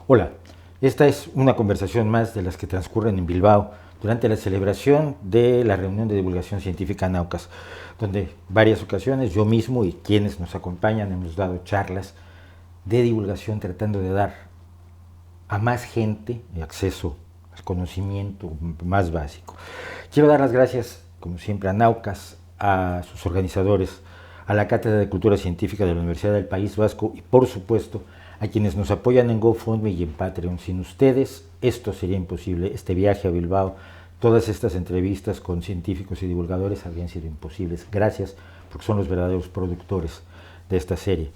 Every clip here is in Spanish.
Hola, esta es una conversación más de las que transcurren en Bilbao durante la celebración de la reunión de divulgación científica Naucas, donde varias ocasiones yo mismo y quienes nos acompañan hemos dado charlas de divulgación tratando de dar a más gente acceso al conocimiento más básico. Quiero dar las gracias, como siempre, a Naucas, a sus organizadores, a la Cátedra de Cultura Científica de la Universidad del País Vasco y, por supuesto, a quienes nos apoyan en GoFundMe y en Patreon. Sin ustedes, esto sería imposible. Este viaje a Bilbao, todas estas entrevistas con científicos y divulgadores habrían sido imposibles. Gracias, porque son los verdaderos productores de esta serie.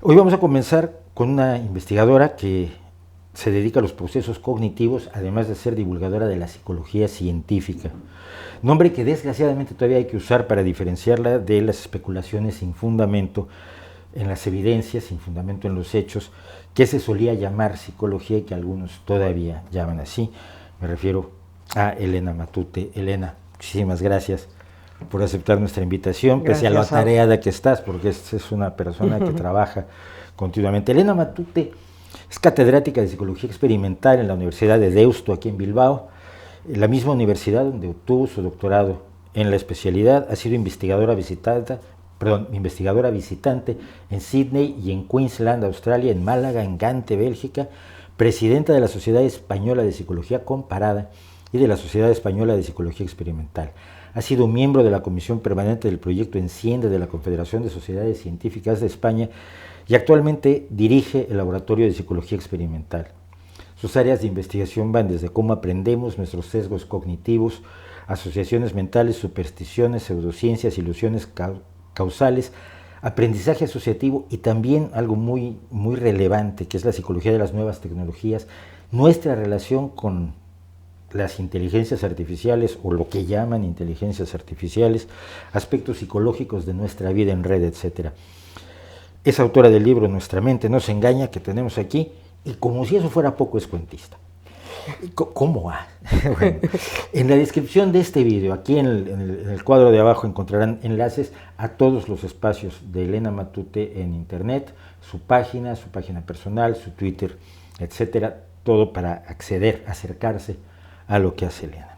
Hoy vamos a comenzar con una investigadora que se dedica a los procesos cognitivos, además de ser divulgadora de la psicología científica. Nombre que desgraciadamente todavía hay que usar para diferenciarla de las especulaciones sin fundamento en las evidencias, sin fundamento en los hechos, que se solía llamar psicología y que algunos todavía llaman así. Me refiero a Elena Matute. Elena, muchísimas gracias por aceptar nuestra invitación, pese a la tareada que estás, porque es una persona que trabaja continuamente. Elena Matute es catedrática de Psicología Experimental en la Universidad de Deusto, aquí en Bilbao, la misma universidad donde obtuvo su doctorado en la especialidad. Ha sido investigadora visitante en Sydney y en Queensland, Australia, en Málaga, en Gante, Bélgica, presidenta de la Sociedad Española de Psicología Comparada y de la Sociedad Española de Psicología Experimental. Ha sido miembro de la Comisión Permanente del Proyecto Enciende de la Confederación de Sociedades Científicas de España y actualmente dirige el Laboratorio de Psicología Experimental. Sus áreas de investigación van desde cómo aprendemos, nuestros sesgos cognitivos, asociaciones mentales, supersticiones, pseudociencias, ilusiones causales, aprendizaje asociativo y también algo muy relevante, que es la psicología de las nuevas tecnologías, nuestra relación con las inteligencias artificiales o lo que llaman inteligencias artificiales, aspectos psicológicos de nuestra vida en red, etc. Es autora del libro Nuestra mente nos engaña, que tenemos aquí, y como si eso fuera poco, es cuentista. ¿Cómo va? Bueno, en la descripción de este video, aquí en el cuadro de abajo, encontrarán enlaces a todos los espacios de Elena Matute en internet, su página personal, su Twitter, etcétera, todo para acceder, acercarse a lo que hace Elena.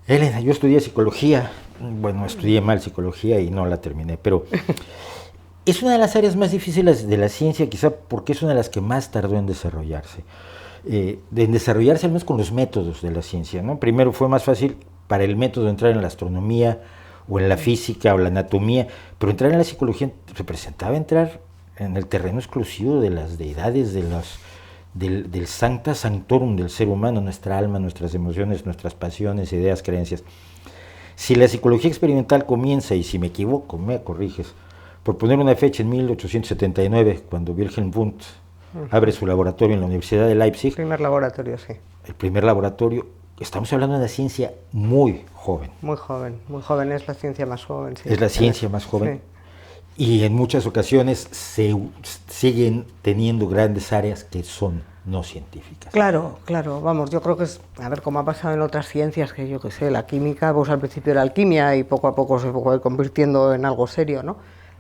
Elena, yo estudié psicología, bueno, estudié mal psicología y no la terminé, pero es una de las áreas más difíciles de la ciencia, quizá porque es una de las que más tardó en desarrollarse. En desarrollarse al menos con los métodos de la ciencia, ¿no? Primero fue más fácil para el método entrar en la astronomía o en la física o la anatomía, pero entrar en la psicología representaba entrar en el terreno exclusivo de las deidades, del sancta sanctorum del ser humano, nuestra alma, nuestras emociones, nuestras pasiones, ideas, creencias. Si la psicología experimental comienza, y si me equivoco, me corriges, por poner una fecha en 1879, cuando Wilhelm Wundt abre su laboratorio en la Universidad de Leipzig. El primer laboratorio, sí. El primer laboratorio. Estamos hablando de una ciencia muy joven. Muy joven, es la ciencia más joven. Sí. Es la ciencia más joven. Sí. Y en muchas ocasiones se siguen teniendo grandes áreas que son no científicas. Claro, vamos, yo creo que es, a ver, como ha pasado en otras ciencias, que yo qué sé, la química, pues al principio era alquimia y poco a poco se fue convirtiendo en algo serio, ¿no?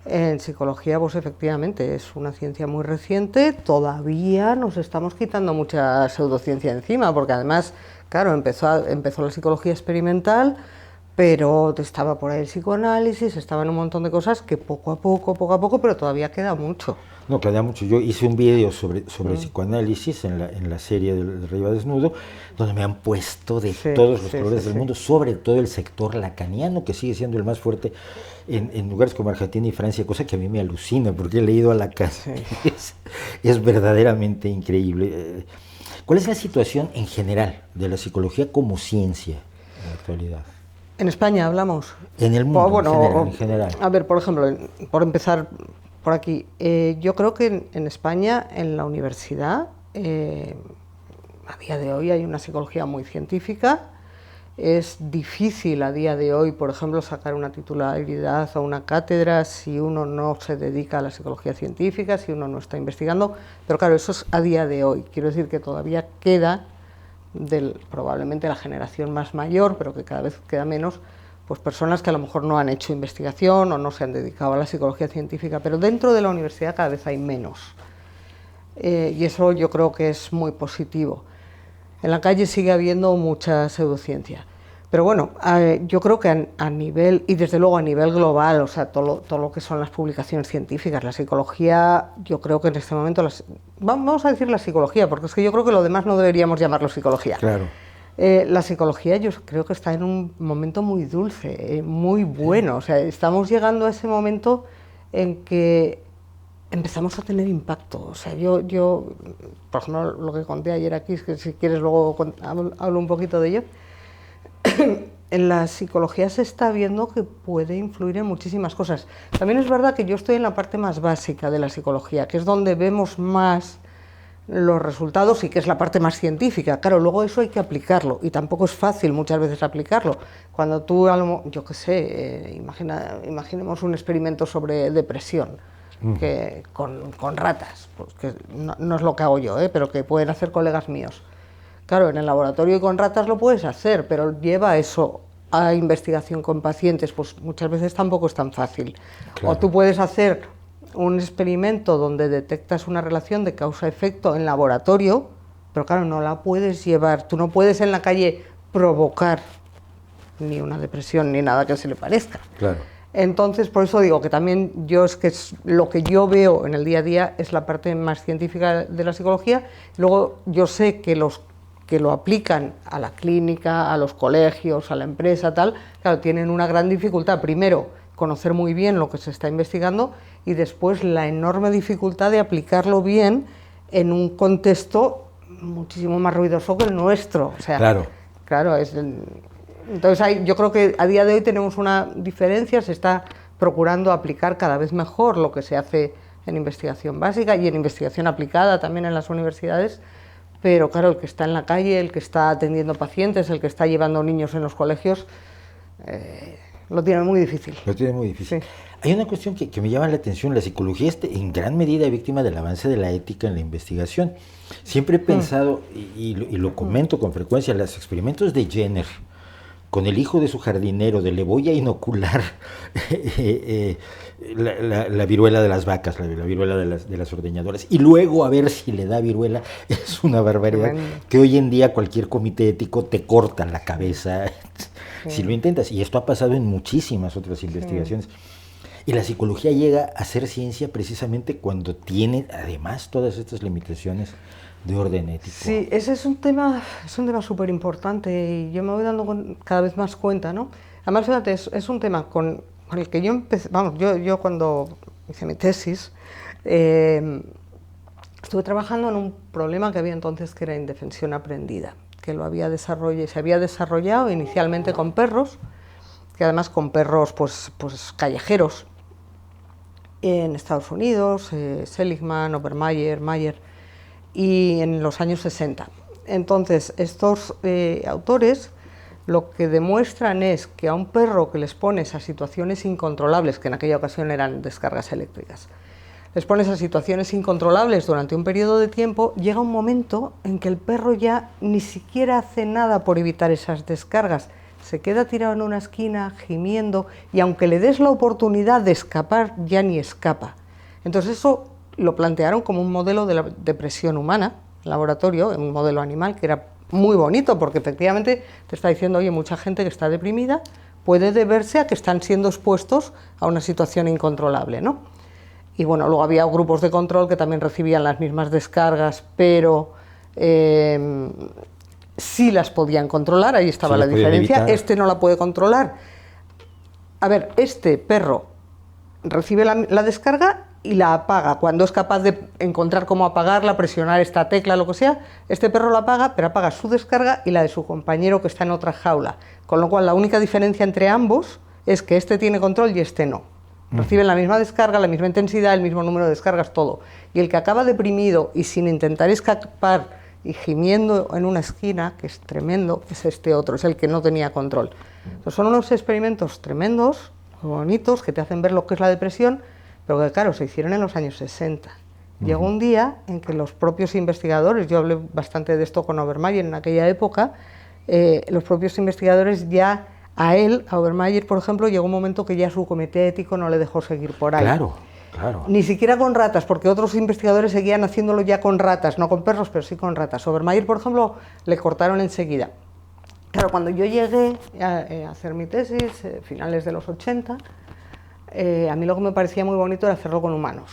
En psicología, pues efectivamente, es una ciencia muy reciente, todavía nos estamos quitando mucha pseudociencia encima, porque además, claro, empezó la psicología experimental, pero estaba por ahí el psicoanálisis, estaban un montón de cosas que poco a poco, pero todavía queda mucho. No, queda mucho. Yo hice un video sobre psicoanálisis en la serie del Arriba Desnudo, donde me han puesto de todos los colores del mundo, sobre todo el sector lacaniano, que sigue siendo el más fuerte en lugares como Argentina y Francia, cosa que a mí me alucina, porque he leído a Lacan. Es verdaderamente increíble. ¿Cuál es la situación en general de la psicología como ciencia en la actualidad? En España hablamos. En el mundo, en general. A ver, por ejemplo, por empezar por aquí, yo creo que en España, en la universidad, a día de hoy hay una psicología muy científica. Es difícil a día de hoy, por ejemplo, sacar una titularidad o una cátedra si uno no se dedica a la psicología científica, si uno no está investigando, pero claro, eso es a día de hoy. Quiero decir que todavía queda, probablemente la generación más mayor, pero que cada vez queda menos, pues personas que a lo mejor no han hecho investigación o no se han dedicado a la psicología científica, pero dentro de la universidad cada vez hay menos. y eso yo creo que es muy positivo. En la calle sigue habiendo mucha pseudociencia. Pero bueno, yo creo que a nivel, y desde luego a nivel global, o sea, todo lo que son las publicaciones científicas, la psicología, yo creo que en este momento, vamos a decir la psicología, porque es que yo creo que lo demás no deberíamos llamarlo psicología. Claro. La psicología yo creo que está en un momento muy dulce, muy bueno. O sea, estamos llegando a ese momento en que empezamos a tener impacto. O sea, yo por ejemplo, lo que conté ayer aquí, es que si quieres luego hablo un poquito de ello. En la psicología se está viendo que puede influir en muchísimas cosas. También es verdad que yo estoy en la parte más básica de la psicología, que es donde vemos más los resultados y que es la parte más científica. Claro, luego eso hay que aplicarlo y tampoco es fácil muchas veces aplicarlo. Cuando tú, yo qué sé, imaginemos un experimento sobre depresión que con ratas, pues que no es lo que hago yo, pero que pueden hacer colegas míos. Claro, en el laboratorio y con ratas lo puedes hacer, pero lleva eso a investigación con pacientes, pues muchas veces tampoco es tan fácil. Claro. O tú puedes hacer un experimento donde detectas una relación de causa-efecto en laboratorio, pero claro, no la puedes llevar, tú no puedes en la calle provocar ni una depresión ni nada que se le parezca. Claro. Entonces, por eso digo que también lo que yo veo en el día a día es la parte más científica de la psicología. Luego yo sé que los que lo aplican a la clínica, a los colegios, a la empresa, tal, claro, tienen una gran dificultad. Primero, conocer muy bien lo que se está investigando y después la enorme dificultad de aplicarlo bien en un contexto muchísimo más ruidoso que el nuestro. O sea, claro, entonces yo creo que a día de hoy tenemos una diferencia, se está procurando aplicar cada vez mejor lo que se hace en investigación básica y en investigación aplicada también en las universidades. Pero claro, el que está en la calle, el que está atendiendo pacientes, el que está llevando niños en los colegios, lo tiene muy difícil. Lo tiene muy difícil. Sí. Hay una cuestión que me llama la atención. La psicología es en gran medida víctima del avance de la ética en la investigación. Siempre he pensado, y lo comento con frecuencia, los experimentos de Jenner con el hijo de su jardinero, de le voy a inocular la viruela de las vacas, la viruela de las ordeñadoras, y luego a ver si le da viruela, es una barbaridad. Que hoy en día cualquier comité ético te corta la cabeza si lo intentas, y esto ha pasado en muchísimas otras investigaciones. Y la psicología llega a ser ciencia precisamente cuando tiene además todas estas limitaciones de orden ético. Sí, ese es un tema súper importante y yo me voy dando cada vez más cuenta, ¿no? Además, fíjate, es un tema con el que yo empecé, yo cuando hice mi tesis, estuve trabajando en un problema que había entonces que era indefensión aprendida, que se había desarrollado inicialmente con perros, que además con perros pues callejeros, en Estados Unidos, Seligman, Obermeyer, Mayer, y en los años 60. Entonces, estos autores lo que demuestran es que a un perro que les pones a situaciones incontrolables, que en aquella ocasión eran descargas eléctricas, les pones a situaciones incontrolables durante un periodo de tiempo, llega un momento en que el perro ya ni siquiera hace nada por evitar esas descargas, se queda tirado en una esquina gimiendo y aunque le des la oportunidad de escapar, ya ni escapa. Entonces eso lo plantearon como un modelo de la depresión humana, en laboratorio, un modelo animal que era muy bonito porque efectivamente te está diciendo, oye, mucha gente que está deprimida puede deberse a que están siendo expuestos a una situación incontrolable, ¿no? Y bueno, luego había grupos de control que también recibían las mismas descargas, pero sí las podían controlar, ahí estaba la diferencia. Este no la puede controlar. A ver, este perro recibe la descarga y la apaga. Cuando es capaz de encontrar cómo apagarla, presionar esta tecla, lo que sea, este perro la apaga, pero apaga su descarga y la de su compañero que está en otra jaula. Con lo cual, la única diferencia entre ambos es que este tiene control y este no. Reciben la misma descarga, la misma intensidad, el mismo número de descargas, todo. Y el que acaba deprimido y sin intentar escapar y gimiendo en una esquina, que es tremendo, es este otro, es el que no tenía control. Entonces, son unos experimentos tremendos, muy bonitos, que te hacen ver lo que es la depresión, pero que claro, se hicieron en los años 60. Llegó un día en que los propios investigadores, yo hablé bastante de esto con Obermeyer en aquella época, los propios investigadores ya, a Obermeyer, por ejemplo, llegó un momento que ya su comité ético no le dejó seguir por ahí. Claro. Claro. Ni siquiera con ratas, porque otros investigadores seguían haciéndolo ya con ratas, no con perros, pero sí con ratas. Obermayr, por ejemplo, le cortaron enseguida. Claro, cuando yo llegué a hacer mi tesis, finales de los 80, a mí lo que me parecía muy bonito era hacerlo con humanos.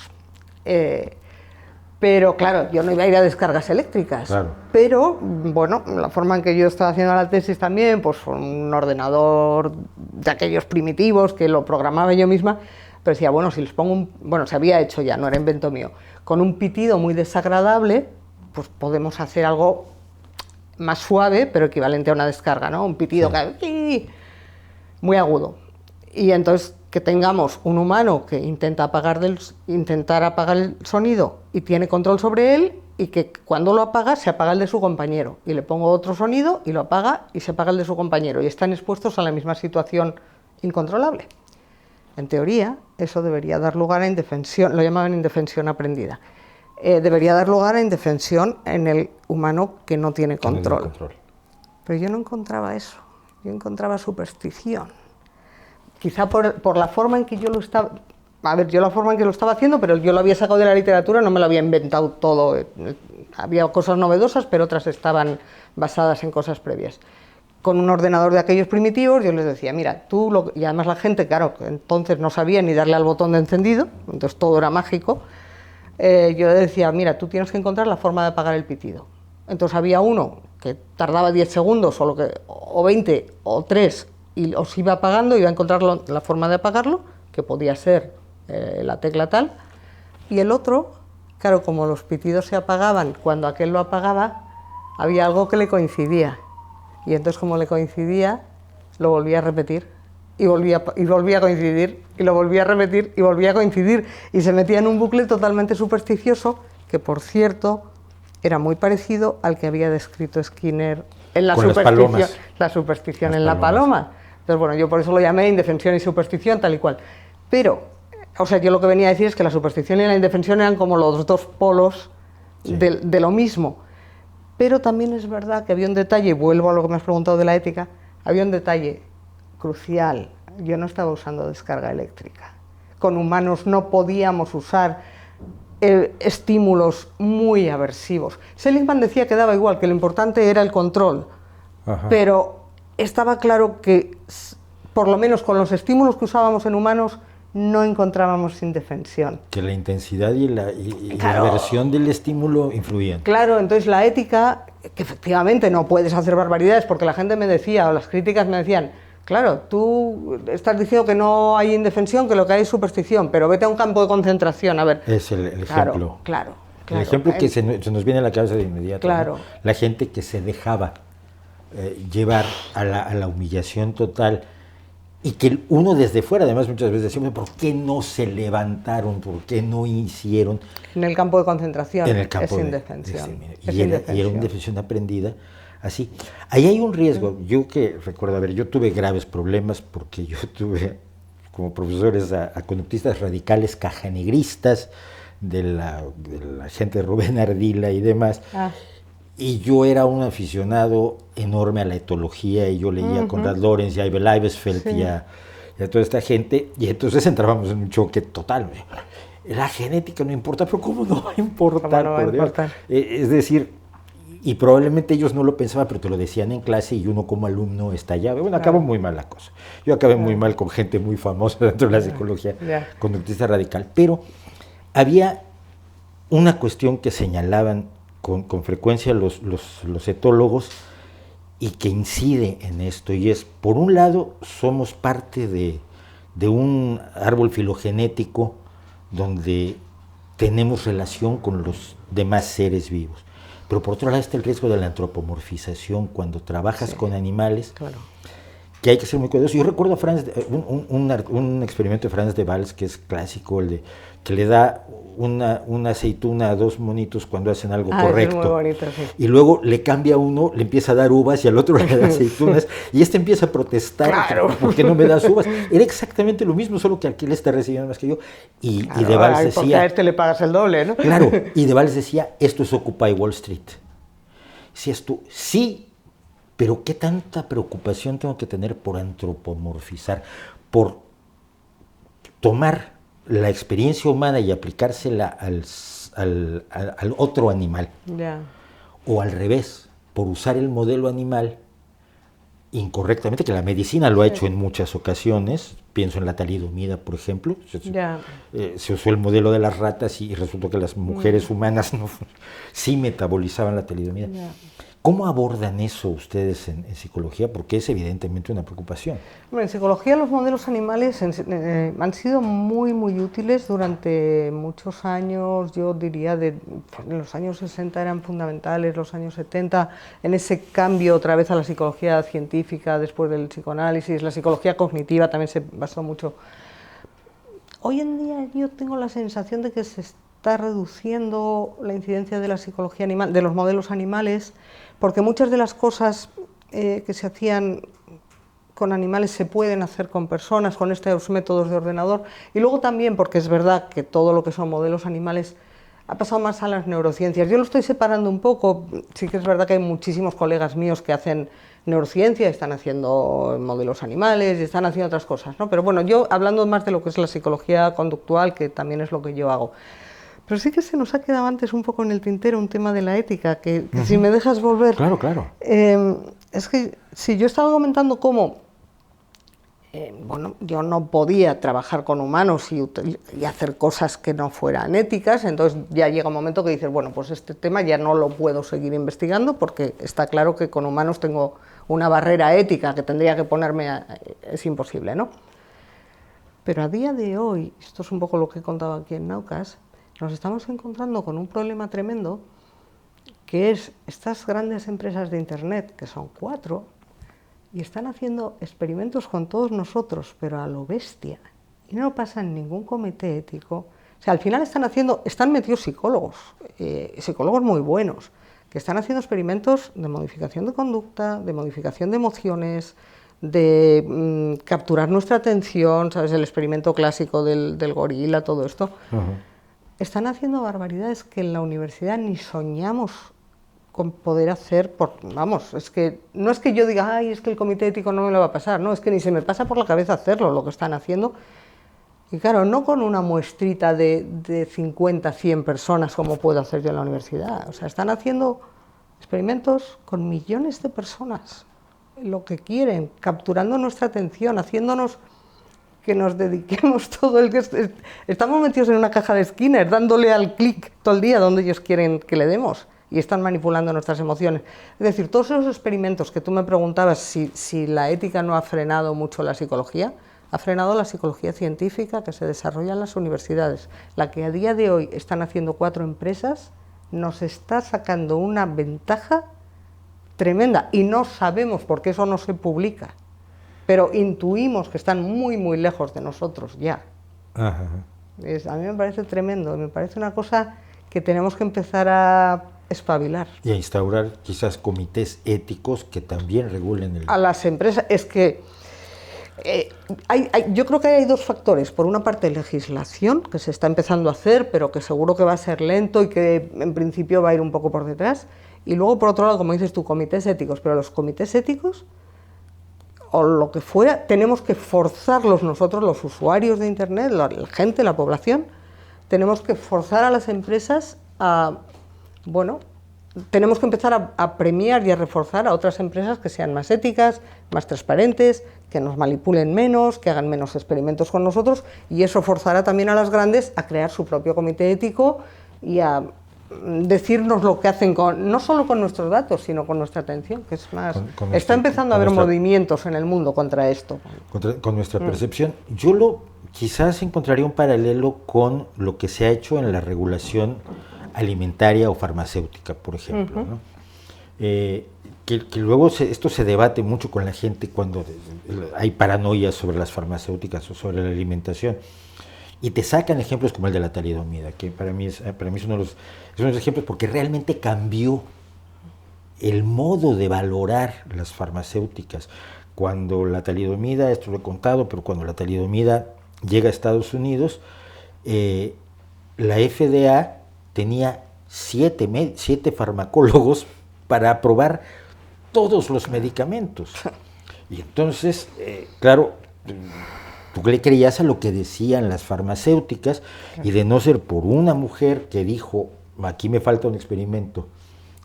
Pero claro, yo no iba a ir a descargas eléctricas. Claro. Pero, bueno, la forma en que yo estaba haciendo la tesis también, pues con un ordenador de aquellos primitivos que lo programaba yo misma, pero decía, bueno, si les pongo bueno, se había hecho ya, no era invento mío, con un pitido muy desagradable, pues podemos hacer algo más suave, pero equivalente a una descarga, ¿no? Un pitido que muy agudo. Y entonces que tengamos un humano que intentar apagar el sonido y tiene control sobre él, y que cuando lo apaga se apaga el de su compañero, y le pongo otro sonido y lo apaga y se apaga el de su compañero, y están expuestos a la misma situación incontrolable. En teoría, eso debería dar lugar a indefensión, lo llamaban indefensión aprendida. Debería dar lugar a indefensión en el humano que no tiene control. Pero yo no encontraba eso, yo encontraba superstición. Quizá por la forma en que yo lo estaba... A ver, yo la forma en que lo estaba haciendo, pero yo lo había sacado de la literatura, no me lo había inventado todo. Había cosas novedosas, pero otras estaban basadas en cosas previas. Con un ordenador de aquellos primitivos, yo les decía, mira, tú... Y además la gente, claro, entonces no sabía ni darle al botón de encendido, entonces todo era mágico. Yo le decía, mira, tú tienes que encontrar la forma de apagar el pitido. Entonces había uno que tardaba 10 segundos, o 20, o 3, y os iba apagando, iba a encontrar la forma de apagarlo, que podía ser la tecla tal, y el otro, claro, como los pitidos se apagaban cuando aquel lo apagaba, había algo que le coincidía, y entonces como le coincidía, lo volvía a repetir, y volvía a coincidir, y lo volvía a repetir, y volvía a coincidir, y se metía en un bucle totalmente supersticioso, que por cierto, era muy parecido al que había descrito Skinner en la superstición en la paloma. Entonces, bueno, yo por eso lo llamé indefensión y superstición, tal y cual. Pero, o sea, yo lo que venía a decir es que la superstición y la indefensión eran como los dos polos de lo mismo. Pero también es verdad que había un detalle, y vuelvo a lo que me has preguntado de la ética, había un detalle crucial. Yo no estaba usando descarga eléctrica. Con humanos no podíamos usar estímulos muy aversivos. Seligman decía que daba igual, que lo importante era el control. Ajá. Pero estaba claro que, por lo menos con los estímulos que usábamos en humanos, no encontrábamos indefensión. Que la intensidad y la aversión del estímulo influían. Claro, entonces la ética, que efectivamente no puedes hacer barbaridades, porque la gente me decía, o las críticas me decían, claro, tú estás diciendo que no hay indefensión, que lo que hay es superstición, pero vete a un campo de concentración, a ver. Es el ejemplo. Claro. El ejemplo que se nos viene a la cabeza de inmediato. Claro. ¿No? La gente que se dejaba llevar a la humillación total, y que uno desde fuera, además muchas veces decimos, ¿por qué no se levantaron? ¿Por qué no hicieron? En el campo de concentración en el campo es indefensión. Y era una indefensión aprendida así. Ahí hay un riesgo. Yo que recuerdo, yo tuve graves problemas porque yo tuve como profesores a conductistas radicales cajanegristas de la gente de Rubén Ardila y demás. Y yo era un aficionado enorme a la etología, y yo leía a Konrad Lorenz y a Ibe Leibesfeld y a toda esta gente, y entonces entrábamos en un choque total. La genética no importa, pero ¿cómo no va a importar? ¿Cómo no va a importar? Es decir, y probablemente ellos no lo pensaban, pero te lo decían en clase, y uno como alumno estallaba. Bueno, acabó muy mal la cosa. Yo acabé muy mal con gente muy famosa dentro de la psicología conductista radical, pero había una cuestión que señalaban con frecuencia los etólogos, y que incide en esto, y es, por un lado, somos parte de un árbol filogenético donde tenemos relación con los demás seres vivos, pero por otro lado está el riesgo de la antropomorfización cuando trabajas con animales, que hay que ser muy cuidadoso. Yo recuerdo un experimento de Franz de Waals que es clásico, el de que le da una aceituna a dos monitos cuando hacen algo correcto. Es muy bonito, sí. Y luego le cambia a uno, le empieza a dar uvas, y al otro le da aceitunas, y este empieza a protestar, ¿por qué no me das uvas? Era exactamente lo mismo, solo que aquí le está recibiendo más que yo. Y de Waals decía... Porque a este le pagas el doble, ¿no? Claro, y de Waals decía, esto es Occupy Wall Street. Si esto, sí, pero ¿qué tanta preocupación tengo que tener por antropomorfizar, por tomar la experiencia humana y aplicársela al otro animal. Ya. O al revés, por usar el modelo animal incorrectamente, que la medicina lo ha hecho en muchas ocasiones. Pienso en la talidomida, por ejemplo. Se usó el modelo de las ratas y resultó que las mujeres humanas sí metabolizaban la talidomida. ¿Cómo abordan eso ustedes en psicología? Porque es evidentemente una preocupación. Bueno, en psicología los modelos animales han sido muy, muy útiles durante muchos años. Yo diría en los años 60 eran fundamentales, los años 70, en ese cambio otra vez a la psicología científica después del psicoanálisis. La psicología cognitiva también se basó mucho. Hoy en día yo tengo la sensación de que se está reduciendo la incidencia de la psicología animal, de los modelos animales, porque muchas de las cosas que se hacían con animales se pueden hacer con personas, con estos métodos de ordenador, y luego también porque es verdad que todo lo que son modelos animales ha pasado más a las neurociencias. Yo lo estoy separando un poco, sí que es verdad que hay muchísimos colegas míos que hacen neurociencia, están haciendo modelos animales y están haciendo otras cosas, ¿no? Pero bueno, yo hablando más de lo que es la psicología conductual, que también es lo que yo hago. Pero sí que se nos ha quedado antes un poco en el tintero un tema de la ética, que si me dejas volver... Claro, claro. Es que si yo estaba comentando cómo, bueno, yo no podía trabajar con humanos y hacer cosas que no fueran éticas, entonces ya llega un momento que dices, bueno, pues este tema ya no lo puedo seguir investigando porque está claro que con humanos tengo una barrera ética que tendría que ponerme, es imposible, ¿no? Pero a día de hoy, esto es un poco lo que he contado aquí en Naucas, nos estamos encontrando con un problema tremendo, que es estas grandes empresas de Internet, que son 4, y están haciendo experimentos con todos nosotros, pero a lo bestia, y no pasan ningún comité ético. O sea, al final están metidos psicólogos, psicólogos muy buenos, que están haciendo experimentos de modificación de conducta, de modificación de emociones, de capturar nuestra atención, ¿sabes? El experimento clásico del gorila, todo esto. Están haciendo barbaridades que en la universidad ni soñamos con poder hacer. Vamos, es que no es que yo diga, ay, es que el comité ético no me lo va a pasar, no, es que ni se me pasa por la cabeza hacerlo, lo que están haciendo. Y claro, no con una muestrita de 50, 100 personas como puedo hacer yo en la universidad. O sea, están haciendo experimentos con millones de personas, lo que quieren, capturando nuestra atención, haciéndonos que nos dediquemos todo el que... Estamos metidos en una caja de Skinner, dándole al clic todo el día donde ellos quieren que le demos, y están manipulando nuestras emociones. Es decir, todos esos experimentos que tú me preguntabas si la ética no ha frenado mucho la psicología, ha frenado la psicología científica que se desarrolla en las universidades. La que a día de hoy están haciendo 4 empresas nos está sacando una ventaja tremenda, y no sabemos por qué eso no se publica. Pero intuimos que están muy, muy lejos de nosotros ya. A mí me parece tremendo, me parece una cosa que tenemos que empezar a espabilar. Y a instaurar quizás comités éticos que también regulen a las empresas. Es que yo creo que hay 2 factores. Por una parte, legislación, que se está empezando a hacer, pero que seguro que va a ser lento y que en principio va a ir un poco por detrás. Y luego, por otro lado, como dices tú, comités éticos. Pero los comités éticos, o lo que fuera, tenemos que forzarlos nosotros, los usuarios de Internet, la gente, la población, tenemos que forzar a las empresas a, bueno, tenemos que empezar a premiar y a reforzar a otras empresas que sean más éticas, más transparentes, que nos manipulen menos, que hagan menos experimentos con nosotros, y eso forzará también a las grandes a crear su propio comité ético y a decirnos lo que hacen no solo con nuestros datos, sino con nuestra atención, que es más... Está empezando a haber movimientos en el mundo contra esto. Con nuestra percepción. Yo quizás encontraría un paralelo con lo que se ha hecho en la regulación alimentaria o farmacéutica, por ejemplo, ¿no? Que luego esto se debate mucho con la gente cuando hay paranoia sobre las farmacéuticas o sobre la alimentación. Y te sacan ejemplos como el de la talidomida, que para mí es uno de los ejemplos, porque realmente cambió el modo de valorar las farmacéuticas. Cuando la talidomida, esto lo he contado, pero cuando la talidomida llega a Estados Unidos, la FDA tenía 7 farmacólogos para aprobar todos los medicamentos. Y entonces, claro, Tú le creías a lo que decían las farmacéuticas, y de no ser por una mujer que dijo, aquí me falta un experimento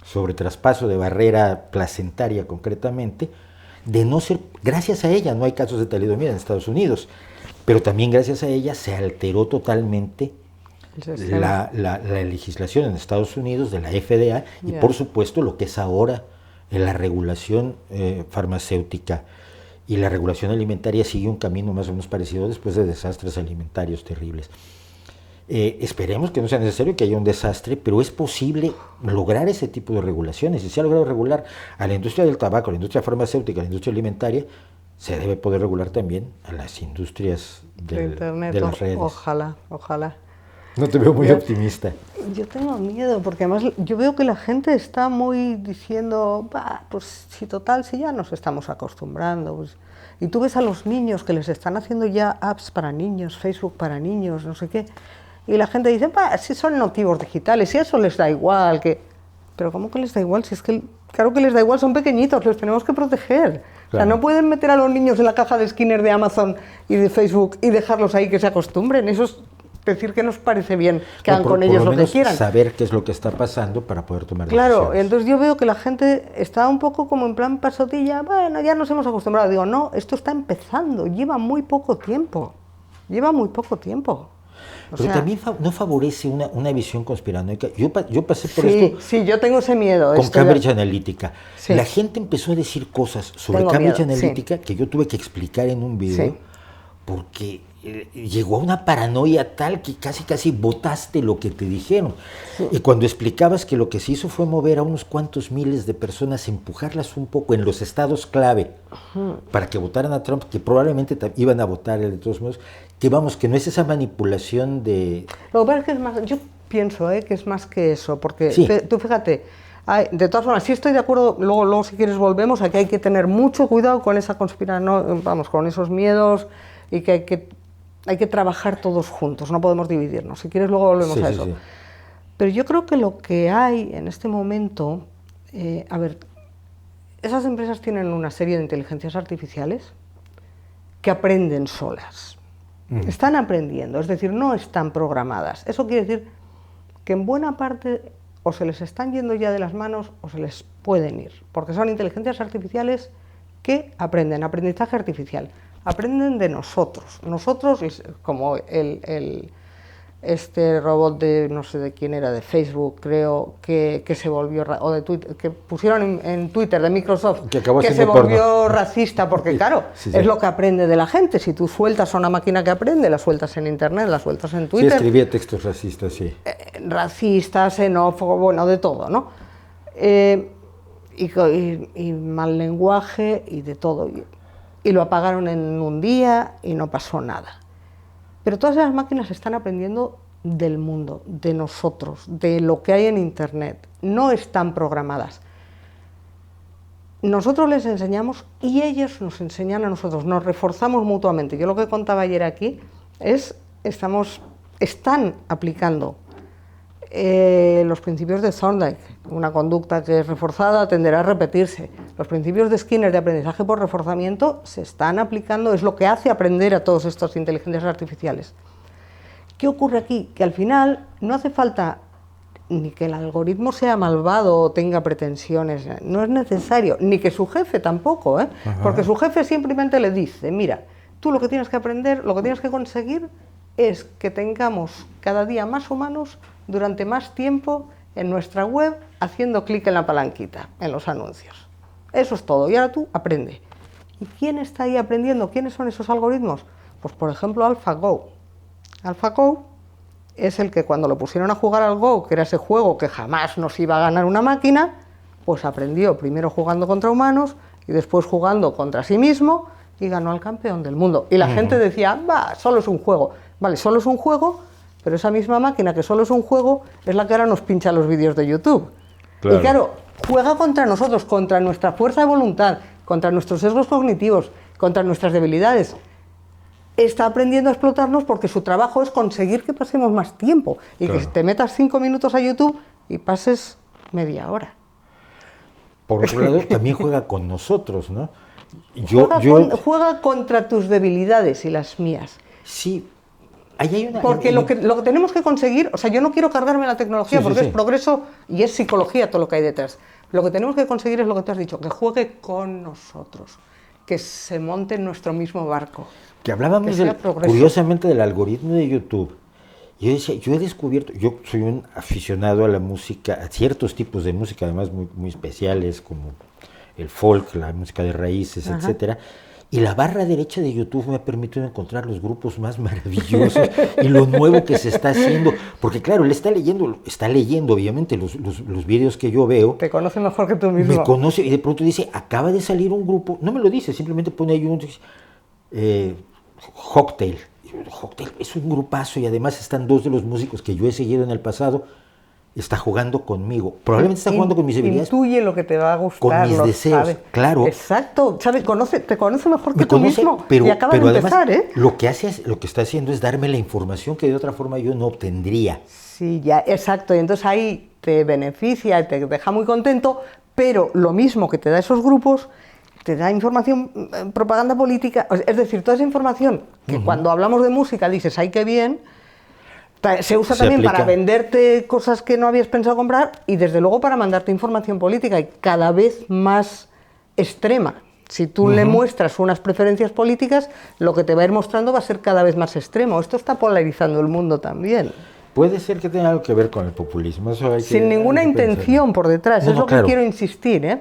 sobre traspaso de barrera placentaria concretamente, de no ser, gracias a ella no hay casos de talidomida en Estados Unidos, pero también gracias a ella se alteró totalmente la legislación en Estados Unidos de la FDA y por supuesto lo que es ahora la regulación farmacéutica. Y la regulación alimentaria sigue un camino más o menos parecido después de desastres alimentarios terribles. Esperemos que no sea necesario que haya un desastre, pero es posible lograr ese tipo de regulaciones. Si se ha logrado regular a la industria del tabaco, a la industria farmacéutica, a la industria alimentaria, se debe poder regular también a las industrias de Internet, de las redes. Ojalá, ojalá. No te veo muy optimista. Yo tengo miedo, porque además yo veo que la gente está muy diciendo, pues si total, si ya nos estamos acostumbrando. Pues. Y tú ves a los niños que les están haciendo ya apps para niños, Facebook para niños, no sé qué. Y la gente dice, si son nativos digitales, si eso les da igual. Pero ¿cómo que les da igual? Si es que, claro que les da igual, son pequeñitos, los tenemos que proteger. Claro. O sea, no pueden meter a los niños en la caja de Skinner de Amazon y de Facebook y dejarlos ahí que se acostumbren. Eso es decir que nos parece bien que hagan con ellos lo que quieran. Saber qué es lo que está pasando para poder tomar decisiones. Claro, decisiones. Entonces yo veo que la gente está un poco como en plan pasotilla, bueno, ya nos hemos acostumbrado. Digo, no, esto está empezando, lleva muy poco tiempo. Pero también no favorece una visión conspiranoica. Yo pasé por esto. Sí, yo tengo ese miedo. Con Cambridge Analytica. Sí. La gente empezó a decir cosas sobre Cambridge Analytica que yo tuve que explicar en un video porque llegó a una paranoia tal que casi votaste lo que te dijeron. Y cuando explicabas que lo que se hizo fue mover a unos cuantos miles de personas, empujarlas un poco en los estados clave para que votaran a Trump, que probablemente iban a votar de todos modos, que no es esa manipulación de... Lo que pasa es que es más, yo pienso que es más que eso, porque tú fíjate, de todas formas, sí estoy de acuerdo, luego si quieres volvemos, aquí hay que tener mucho cuidado con esa con esos miedos, y que hay que trabajar todos juntos, no podemos dividirnos. Si quieres luego volvemos a eso. Sí. Pero yo creo que lo que hay en este momento, esas empresas tienen una serie de inteligencias artificiales que aprenden solas. Están aprendiendo, es decir, no están programadas. Eso quiere decir que en buena parte o se les están yendo ya de las manos o se les pueden ir, porque son inteligencias artificiales que aprenden, aprendizaje artificial. Aprenden de nosotros, como este robot de, no sé de quién era, de Facebook, creo, que se volvió, o de Twitter, que pusieron en Twitter, de Microsoft, que se volvió racista, porque claro, es lo que aprende de la gente. Si tú sueltas a una máquina que aprende, la sueltas en Internet, la sueltas en Twitter. Sí, escribía textos racistas, sí. Racistas, xenófobos, bueno, de todo, ¿no? Y mal lenguaje y de todo. Y lo apagaron en un día y no pasó nada. Pero todas esas máquinas están aprendiendo del mundo, de nosotros, de lo que hay en Internet. No están programadas. Nosotros les enseñamos y ellos nos enseñan a nosotros, nos reforzamos mutuamente. Yo lo que contaba ayer aquí es, están aplicando los principios de Thorndike, una conducta que es reforzada tenderá a repetirse. Los principios de Skinner de aprendizaje por reforzamiento se están aplicando, es lo que hace aprender a todos estos inteligencias artificiales. ¿Qué ocurre aquí? Que al final no hace falta ni que el algoritmo sea malvado o tenga pretensiones, no es necesario, ni que su jefe tampoco, porque su jefe simplemente le dice, mira, tú lo que tienes que aprender, lo que tienes que conseguir es que tengamos cada día más humanos durante más tiempo en nuestra web haciendo clic en la palanquita, en los anuncios. Eso es todo, y ahora tú aprende. ¿Y quién está ahí aprendiendo? ¿Quiénes son esos algoritmos? Pues por ejemplo AlphaGo. AlphaGo es el que cuando lo pusieron a jugar al Go, que era ese juego que jamás nos iba a ganar una máquina, pues aprendió primero jugando contra humanos y después jugando contra sí mismo y ganó al campeón del mundo. Y la gente decía, solo es un juego. Vale, solo es un juego, pero esa misma máquina que solo es un juego es la que ahora nos pincha los vídeos de YouTube. Claro. Y claro, juega contra nosotros, contra nuestra fuerza de voluntad, contra nuestros sesgos cognitivos, contra nuestras debilidades. Está aprendiendo a explotarnos porque su trabajo es conseguir que pasemos más tiempo y que te metas 5 minutos a YouTube y pases media hora. Por otro lado, también juega con nosotros, ¿no? Juega contra tus debilidades y las mías. Sí. Ahí hay porque lo que tenemos que conseguir, o sea, yo no quiero cargarme la tecnología porque es progreso y es psicología todo lo que hay detrás. Lo que tenemos que conseguir es lo que tú has dicho, que juegue con nosotros, que se monte en nuestro mismo barco. Que hablábamos curiosamente del algoritmo de YouTube. Yo decía, yo he descubierto, yo soy un aficionado a la música, a ciertos tipos de música, además muy especiales, como el folk, la música de raíces, etcétera. Y la barra derecha de YouTube me ha permitido encontrar los grupos más maravillosos y lo nuevo que se está haciendo. Porque claro, él está leyendo obviamente los vídeos que yo veo. Te conoce mejor que tú mismo. Me conoce y de pronto dice, acaba de salir un grupo, no me lo dice, simplemente pone ahí un Cocktail. Cocktail es un grupazo y además están dos de los músicos que yo he seguido en el pasado. Está jugando conmigo. Probablemente está jugando con mis debilidades. Intuye lo que te va a gustar. Con mis deseos, sabe. claro. Exacto. Te conoce mejor que tú mismo. Pero, y acaba de empezar, además, lo que está haciendo es darme la información que de otra forma yo no obtendría. Sí, ya, exacto. Y entonces ahí te beneficia y te deja muy contento, pero lo mismo que te da esos grupos, te da información, propaganda política. Es decir, toda esa información que cuando hablamos de música dices, ¡ay, qué bien!, se usa también para venderte cosas que no habías pensado comprar y desde luego para mandarte información política y cada vez más extrema. Si tú le muestras unas preferencias políticas, lo que te va a ir mostrando va a ser cada vez más extremo. Esto está polarizando el mundo también. Puede ser que tenga algo que ver con el populismo. Eso sin ninguna intención por detrás. Es lo que quiero insistir, ¿eh?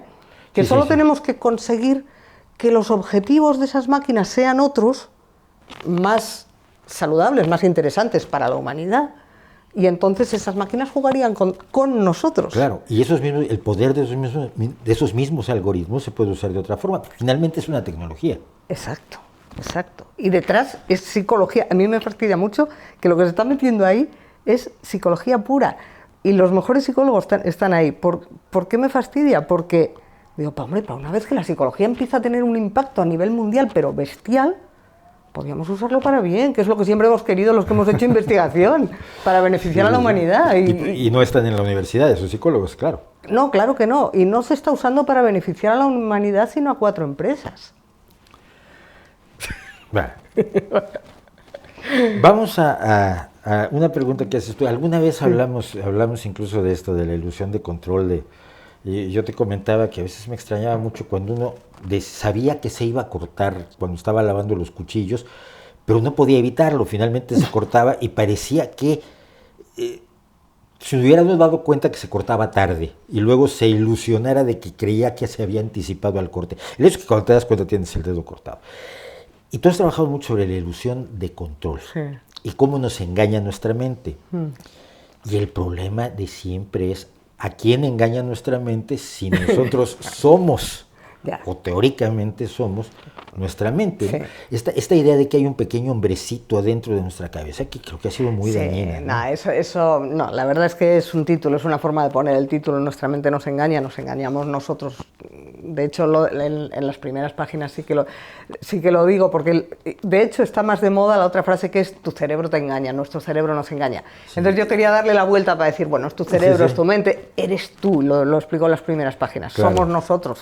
Que solo tenemos que conseguir que los objetivos de esas máquinas sean otros, más saludables, más interesantes para la humanidad, y entonces esas máquinas jugarían con nosotros. Claro, y el poder de esos mismos algoritmos se puede usar de otra forma. Finalmente es una tecnología. Exacto. Y detrás es psicología. A mí me fastidia mucho que lo que se está metiendo ahí es psicología pura, y los mejores psicólogos están ahí. ¿Por qué me fastidia? Porque digo, hombre, para una vez que la psicología empieza a tener un impacto a nivel mundial, pero bestial, podríamos usarlo para bien, que es lo que siempre hemos querido los que hemos hecho investigación, para beneficiar a la humanidad. Y no están en la universidad esos psicólogos, claro. No, claro que no. Y no se está usando para beneficiar a la humanidad, sino a 4 empresas. Vale. Vamos a una pregunta que haces tú. Alguna vez hablamos incluso de esto, de la ilusión de control. Y yo te comentaba que a veces me extrañaba mucho cuando uno sabía que se iba a cortar cuando estaba lavando los cuchillos, pero no podía evitarlo, finalmente se cortaba y parecía que se hubiéramos dado cuenta que se cortaba tarde y luego se ilusionara de que creía que se había anticipado al corte. El hecho es que cuando te das cuenta tienes el dedo cortado. Y tú has trabajado mucho sobre la ilusión de control y cómo nos engaña nuestra mente. Y el problema de siempre es ¿a quién engaña nuestra mente si nosotros somos, o teóricamente somos, nuestra mente? ¿No? Esta idea de que hay un pequeño hombrecito adentro de nuestra cabeza, que creo que ha sido muy dañina. ¿No? Eso no, la verdad es que es un título, es una forma de poner el título, nuestra mente nos engañamos nosotros. De hecho, en las primeras páginas sí que lo digo, porque de hecho está más de moda la otra frase que es tu cerebro te engaña, nuestro cerebro nos engaña. Entonces yo quería darle la vuelta para decir, bueno, es tu cerebro, es tu mente, eres tú, lo explico en las primeras páginas, somos nosotros.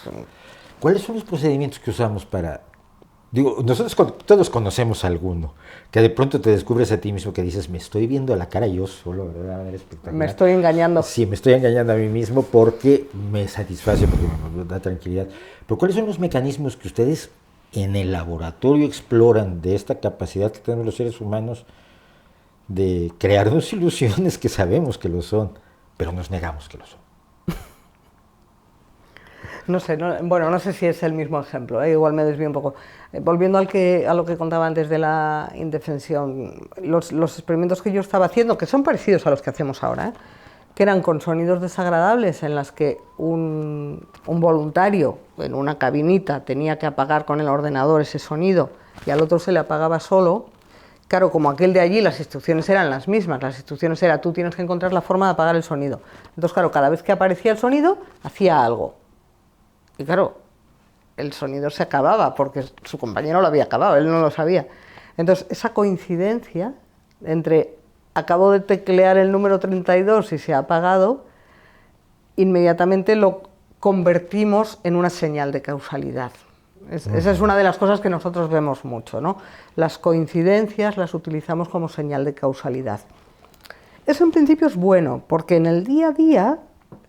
¿Cuáles son los procedimientos que usamos para...? Digo, nosotros todos conocemos a alguno, que de pronto te descubres a ti mismo que dices, me estoy viendo a la cara yo solo, ¿verdad? Espectacular. Me estoy engañando. Sí, me estoy engañando a mí mismo porque me satisface, porque me da tranquilidad. Pero ¿cuáles son los mecanismos que ustedes en el laboratorio exploran de esta capacidad que tenemos los seres humanos de crearnos ilusiones que sabemos que lo son, pero nos negamos que lo son? No sé, no sé si es el mismo ejemplo, igual me desvío un poco. Volviendo a lo que contaba antes de la indefensión, los experimentos que yo estaba haciendo, que son parecidos a los que hacemos ahora, que eran con sonidos desagradables en las que un voluntario en una cabinita tenía que apagar con el ordenador ese sonido y al otro se le apagaba solo. Claro, como aquel de allí, las instrucciones eran las mismas, las instrucciones eran tú tienes que encontrar la forma de apagar el sonido. Entonces, claro, cada vez que aparecía el sonido, hacía algo. Y claro, el sonido se acababa porque su compañero lo había acabado, él no lo sabía. Entonces, esa coincidencia entre acabo de teclear el número 32 y se ha apagado, inmediatamente lo convertimos en una señal de causalidad. Esa es una de las cosas que nosotros vemos mucho, ¿no? Las coincidencias las utilizamos como señal de causalidad. Eso en principio es bueno, porque en el día a día,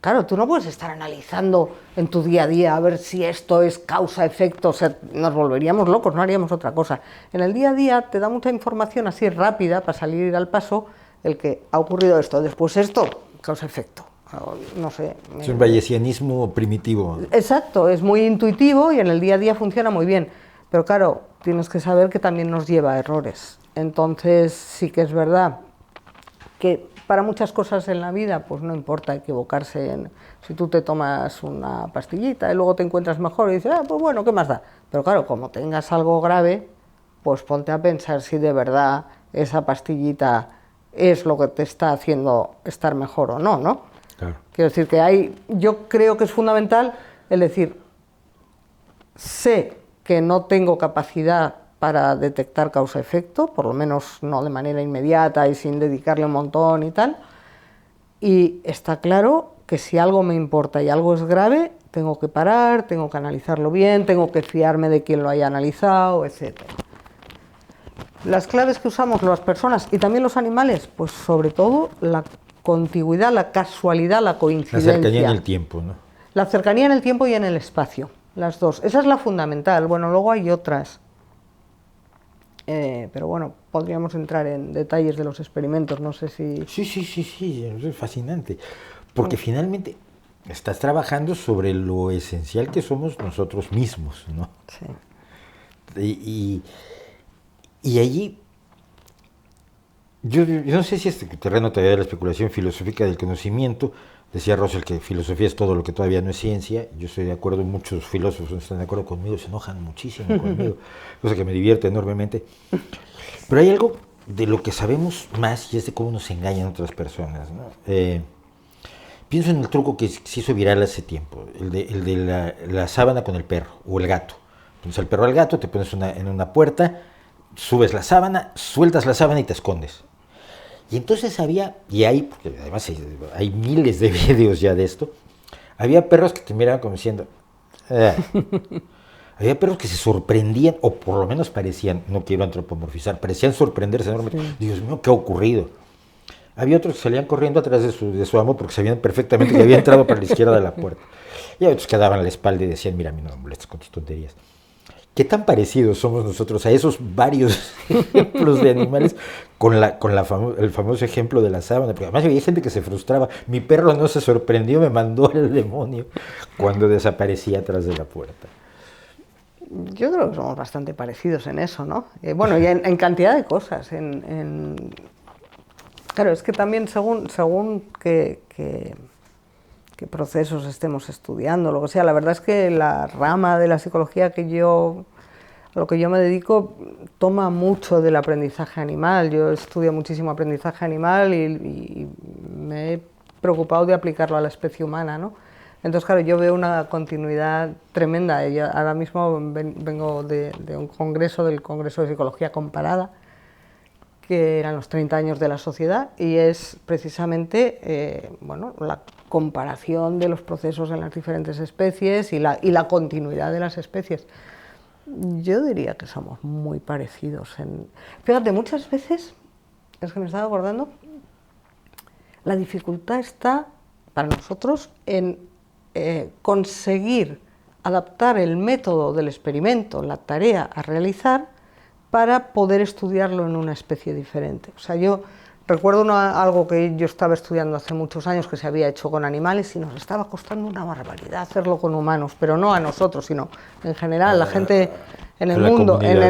claro, tú no puedes estar analizando en tu día a día a ver si esto es causa-efecto, o sea, nos volveríamos locos, no haríamos otra cosa. En el día a día te da mucha información así rápida para salir al paso, el que ha ocurrido esto, después esto, causa-efecto. No sé. Es un bayesianismo primitivo. Exacto, es muy intuitivo y en el día a día funciona muy bien. Pero claro, tienes que saber que también nos lleva a errores. Entonces sí que es verdad que para muchas cosas en la vida pues no importa equivocarse. Si tú te tomas una pastillita y luego te encuentras mejor y dices, pues bueno, ¿qué más da? Pero claro, como tengas algo grave, pues ponte a pensar si de verdad esa pastillita es lo que te está haciendo estar mejor o no, ¿no? Claro. Quiero decir que yo creo que es fundamental el decir, sé que no tengo capacidad para detectar causa-efecto, por lo menos no de manera inmediata y sin dedicarle un montón y tal, y está claro que si algo me importa y algo es grave, tengo que parar, tengo que analizarlo bien, tengo que fiarme de quien lo haya analizado, etc. Las claves que usamos las personas y también los animales, pues sobre todo la contigüidad, la casualidad, la coincidencia. La cercanía en el tiempo, ¿no? La cercanía en el tiempo y en el espacio, las dos. Esa es la fundamental. Bueno, luego hay otras. Pero bueno, podríamos entrar en detalles de los experimentos, no sé si... Sí, es fascinante. Porque finalmente estás trabajando sobre lo esencial que somos nosotros mismos, ¿no? Sí. Y allí... Yo no sé si este terreno todavía de la especulación filosófica del conocimiento, decía Russell que filosofía es todo lo que todavía no es ciencia, yo estoy de acuerdo, muchos filósofos no están de acuerdo conmigo, se enojan muchísimo conmigo, cosa que me divierte enormemente, pero hay algo de lo que sabemos más y es de cómo nos engañan otras personas, ¿no? Pienso en el truco que se hizo viral hace tiempo, el de la sábana con el perro o el gato. Pones al perro al gato, te pones en una puerta, subes la sábana, sueltas la sábana y te escondes. Y entonces porque además hay miles de videos ya de esto, había perros que te miraban como diciendo, había perros que se sorprendían, o por lo menos parecían, no quiero antropomorfizar, parecían sorprenderse enormemente. Sí. Dios mío, ¿qué ha ocurrido? Había otros que salían corriendo atrás de su amo porque sabían perfectamente que había entrado por la izquierda de la puerta. Y otros que daban la espalda y decían, mira, a mí no me molestes con tus tonterías. ¿Qué tan parecidos somos nosotros a esos varios ejemplos de animales con el famoso ejemplo de la sábana? Porque además había gente que se frustraba. Mi perro no se sorprendió, me mandó el demonio cuando desaparecía atrás de la puerta. Yo creo que somos bastante parecidos en eso, ¿no? Bueno, y en cantidad de cosas. Claro, es que también según qué procesos estemos estudiando, lo que sea. La verdad es que la rama de la psicología a lo que yo me dedico toma mucho del aprendizaje animal. Yo estudio muchísimo aprendizaje animal y me he preocupado de aplicarlo a la especie humana, ¿no? Entonces, claro, yo veo una continuidad tremenda. Yo ahora mismo vengo de un congreso, del Congreso de Psicología Comparada, que eran los 30 años de la sociedad, y es precisamente la comparación de los procesos en las diferentes especies y la continuidad de las especies. Yo diría que somos muy parecidos. Fíjate, muchas veces, es que me estaba acordando, la dificultad está para nosotros en conseguir adaptar el método del experimento, la tarea a realizar, para poder estudiarlo en una especie diferente. O sea, yo recuerdo algo que yo estaba estudiando hace muchos años que se había hecho con animales y nos estaba costando una barbaridad hacerlo con humanos, pero no a nosotros, sino en general, la gente en el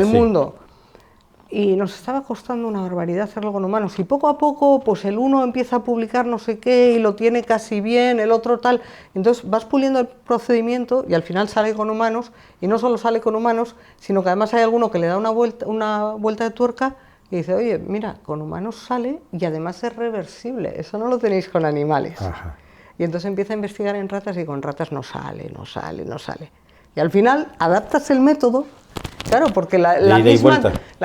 mundo. Y nos estaba costando una barbaridad hacerlo con humanos. Y poco a poco, pues el uno empieza a publicar no sé qué y lo tiene casi bien, el otro tal. Entonces vas puliendo el procedimiento y al final sale con humanos. Y no solo sale con humanos, sino que además hay alguno que le da una vuelta de tuerca y dice, oye, mira, con humanos sale y además es reversible. Eso no lo tenéis con animales. Ajá. Y entonces empieza a investigar en ratas y con ratas no sale. Y al final adaptas el método. Claro, porque la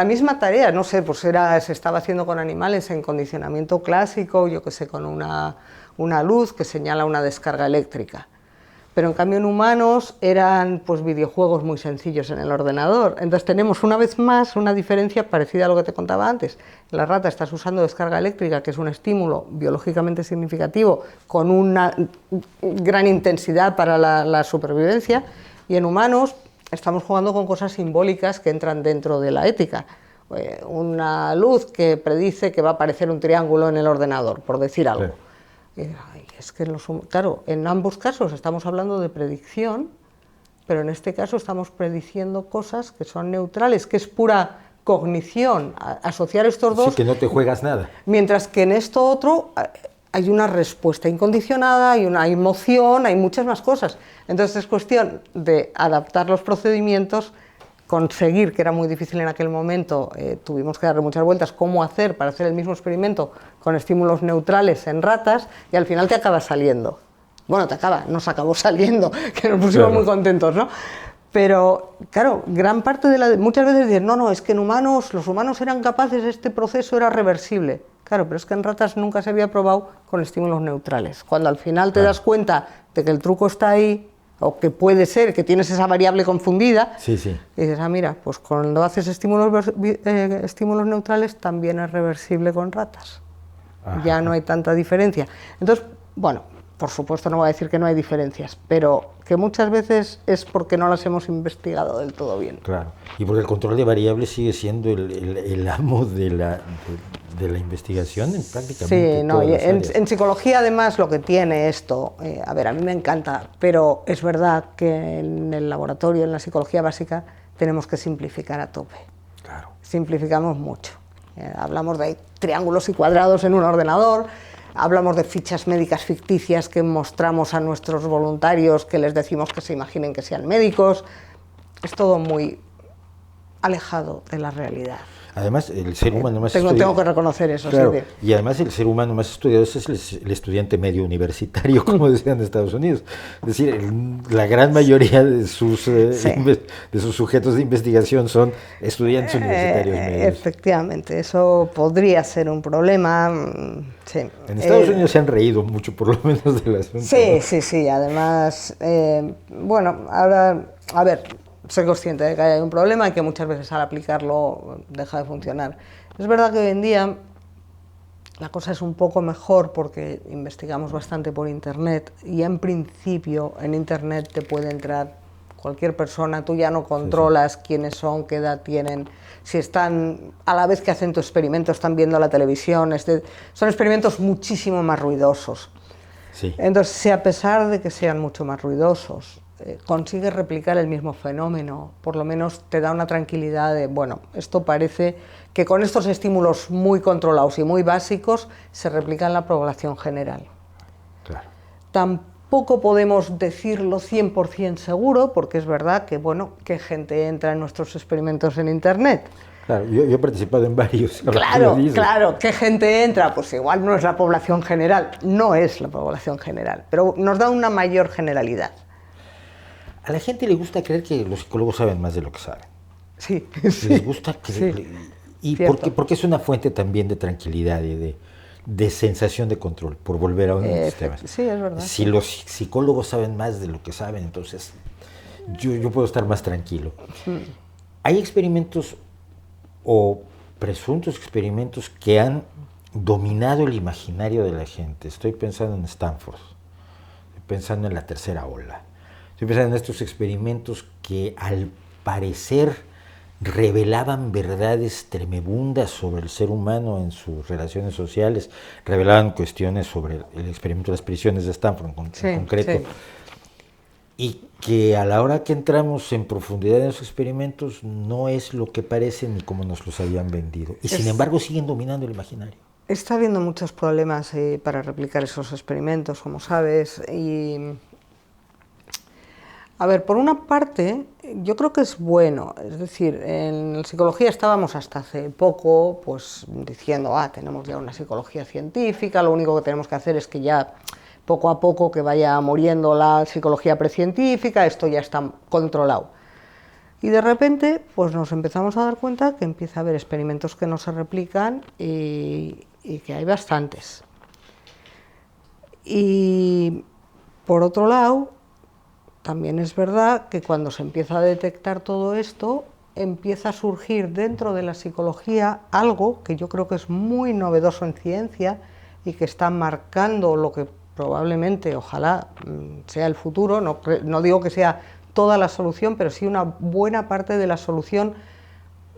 misma tarea, no sé, pues se estaba haciendo con animales en condicionamiento clásico, yo qué sé, con una luz que señala una descarga eléctrica. pero en cambio en humanos eran pues videojuegos muy sencillos en el ordenador. Entonces tenemos una vez más una diferencia parecida a lo que te contaba antes. En la rata estás usando descarga eléctrica, que es un estímulo biológicamente significativo con una gran intensidad para la supervivencia, y en humanos estamos jugando con cosas simbólicas que entran dentro de la ética. Una luz que predice que va a aparecer un triángulo en el ordenador, por decir algo. Es que claro, en ambos casos estamos hablando de predicción, pero en este caso estamos prediciendo cosas que son neutrales, que es pura cognición, asociar estos dos. Sí, que no te juegas nada. Mientras que en esto otro hay una respuesta incondicionada, hay una emoción, hay muchas más cosas. Entonces es cuestión de adaptar los procedimientos, conseguir, que era muy difícil en aquel momento, tuvimos que darle muchas vueltas, cómo hacer para hacer el mismo experimento con estímulos neutrales en ratas, y al final te acaba saliendo. Bueno, nos acabó saliendo, que nos pusimos muy contentos, ¿no? Pero, claro, gran parte muchas veces dicen, no, es que en humanos, los humanos eran capaces, este proceso era reversible. Claro, pero es que en ratas nunca se había probado con estímulos neutrales. Cuando al final te das cuenta de que el truco está ahí, o que puede ser que tienes esa variable confundida, sí. Y dices, mira, pues cuando haces estímulos neutrales también es reversible con ratas. Ajá. Ya no hay tanta diferencia. Entonces, bueno, por supuesto no voy a decir que no hay diferencias, pero que muchas veces es porque no las hemos investigado del todo bien. Claro, y porque el control de variables sigue siendo el amo de la investigación en prácticamente sí, no, todas las áreas. En psicología además lo que tiene esto, a ver, a mí me encanta, pero es verdad que en el laboratorio, en la psicología básica, tenemos que simplificar a tope. Claro. Simplificamos mucho. Hablamos de triángulos y cuadrados en un ordenador, hablamos de fichas médicas ficticias que mostramos a nuestros voluntarios, que les decimos que se imaginen que sean médicos. Es todo muy alejado de la realidad. Además, el ser humano más estudiado... Tengo que reconocer eso. Claro, sí. Y además el ser humano más estudiado es el estudiante medio universitario, como decían en Estados Unidos. Es decir, la gran mayoría de sus sujetos de investigación son estudiantes universitarios medios. Efectivamente, eso podría ser un problema. Sí. En Estados Unidos se han reído mucho, por lo menos, del asunto. Sí. Además, bueno, ahora, a ver... Soy consciente de que hay un problema y que muchas veces al aplicarlo deja de funcionar. Es verdad que hoy en día la cosa es un poco mejor porque investigamos bastante por Internet y en principio en Internet te puede entrar cualquier persona, tú ya no controlas quiénes son, qué edad tienen, si están, a la vez que hacen tu experimento, están viendo la televisión, son experimentos muchísimo más ruidosos. Sí. Entonces, si a pesar de que sean mucho más ruidosos, consigues replicar el mismo fenómeno, por lo menos te da una tranquilidad de, bueno, esto parece que con estos estímulos muy controlados y muy básicos se replica en la población general. Claro. Tampoco podemos decirlo 100% seguro, porque es verdad que, bueno, que gente entra en nuestros experimentos en Internet. Claro, yo he participado en varios. Claro, ¿qué gente entra? Pues igual no es la población general, no es la población general, pero nos da una mayor generalidad. A la gente le gusta creer que los psicólogos saben más de lo que saben. Sí. Les gusta creer. Sí, y porque es una fuente también de tranquilidad y de sensación de control, por volver a uno de los temas. Sí, es verdad. Si los psicólogos saben más de lo que saben, entonces yo puedo estar más tranquilo. Hay experimentos o presuntos experimentos que han dominado el imaginario de la gente. Estoy pensando en Stanford, estoy pensando en la tercera ola. Estoy pensando en estos experimentos que al parecer revelaban verdades tremebundas sobre el ser humano en sus relaciones sociales, revelaban cuestiones sobre el experimento de las prisiones de Stanford en concreto, y que a la hora que entramos en profundidad en esos experimentos no es lo que parece ni como nos los habían vendido, y sin embargo siguen dominando el imaginario. Está habiendo muchos problemas para replicar esos experimentos, como sabes, y... A ver, por una parte, yo creo que es bueno, es decir, en psicología estábamos hasta hace poco pues diciendo, tenemos ya una psicología científica, lo único que tenemos que hacer es que ya poco a poco que vaya muriendo la psicología precientífica, esto ya está controlado. Y de repente pues nos empezamos a dar cuenta que empieza a haber experimentos que no se replican y que hay bastantes. Y por otro lado, también es verdad que cuando se empieza a detectar todo esto, empieza a surgir dentro de la psicología algo que yo creo que es muy novedoso en ciencia y que está marcando lo que probablemente, ojalá, sea el futuro. No digo que sea toda la solución, pero sí una buena parte de la solución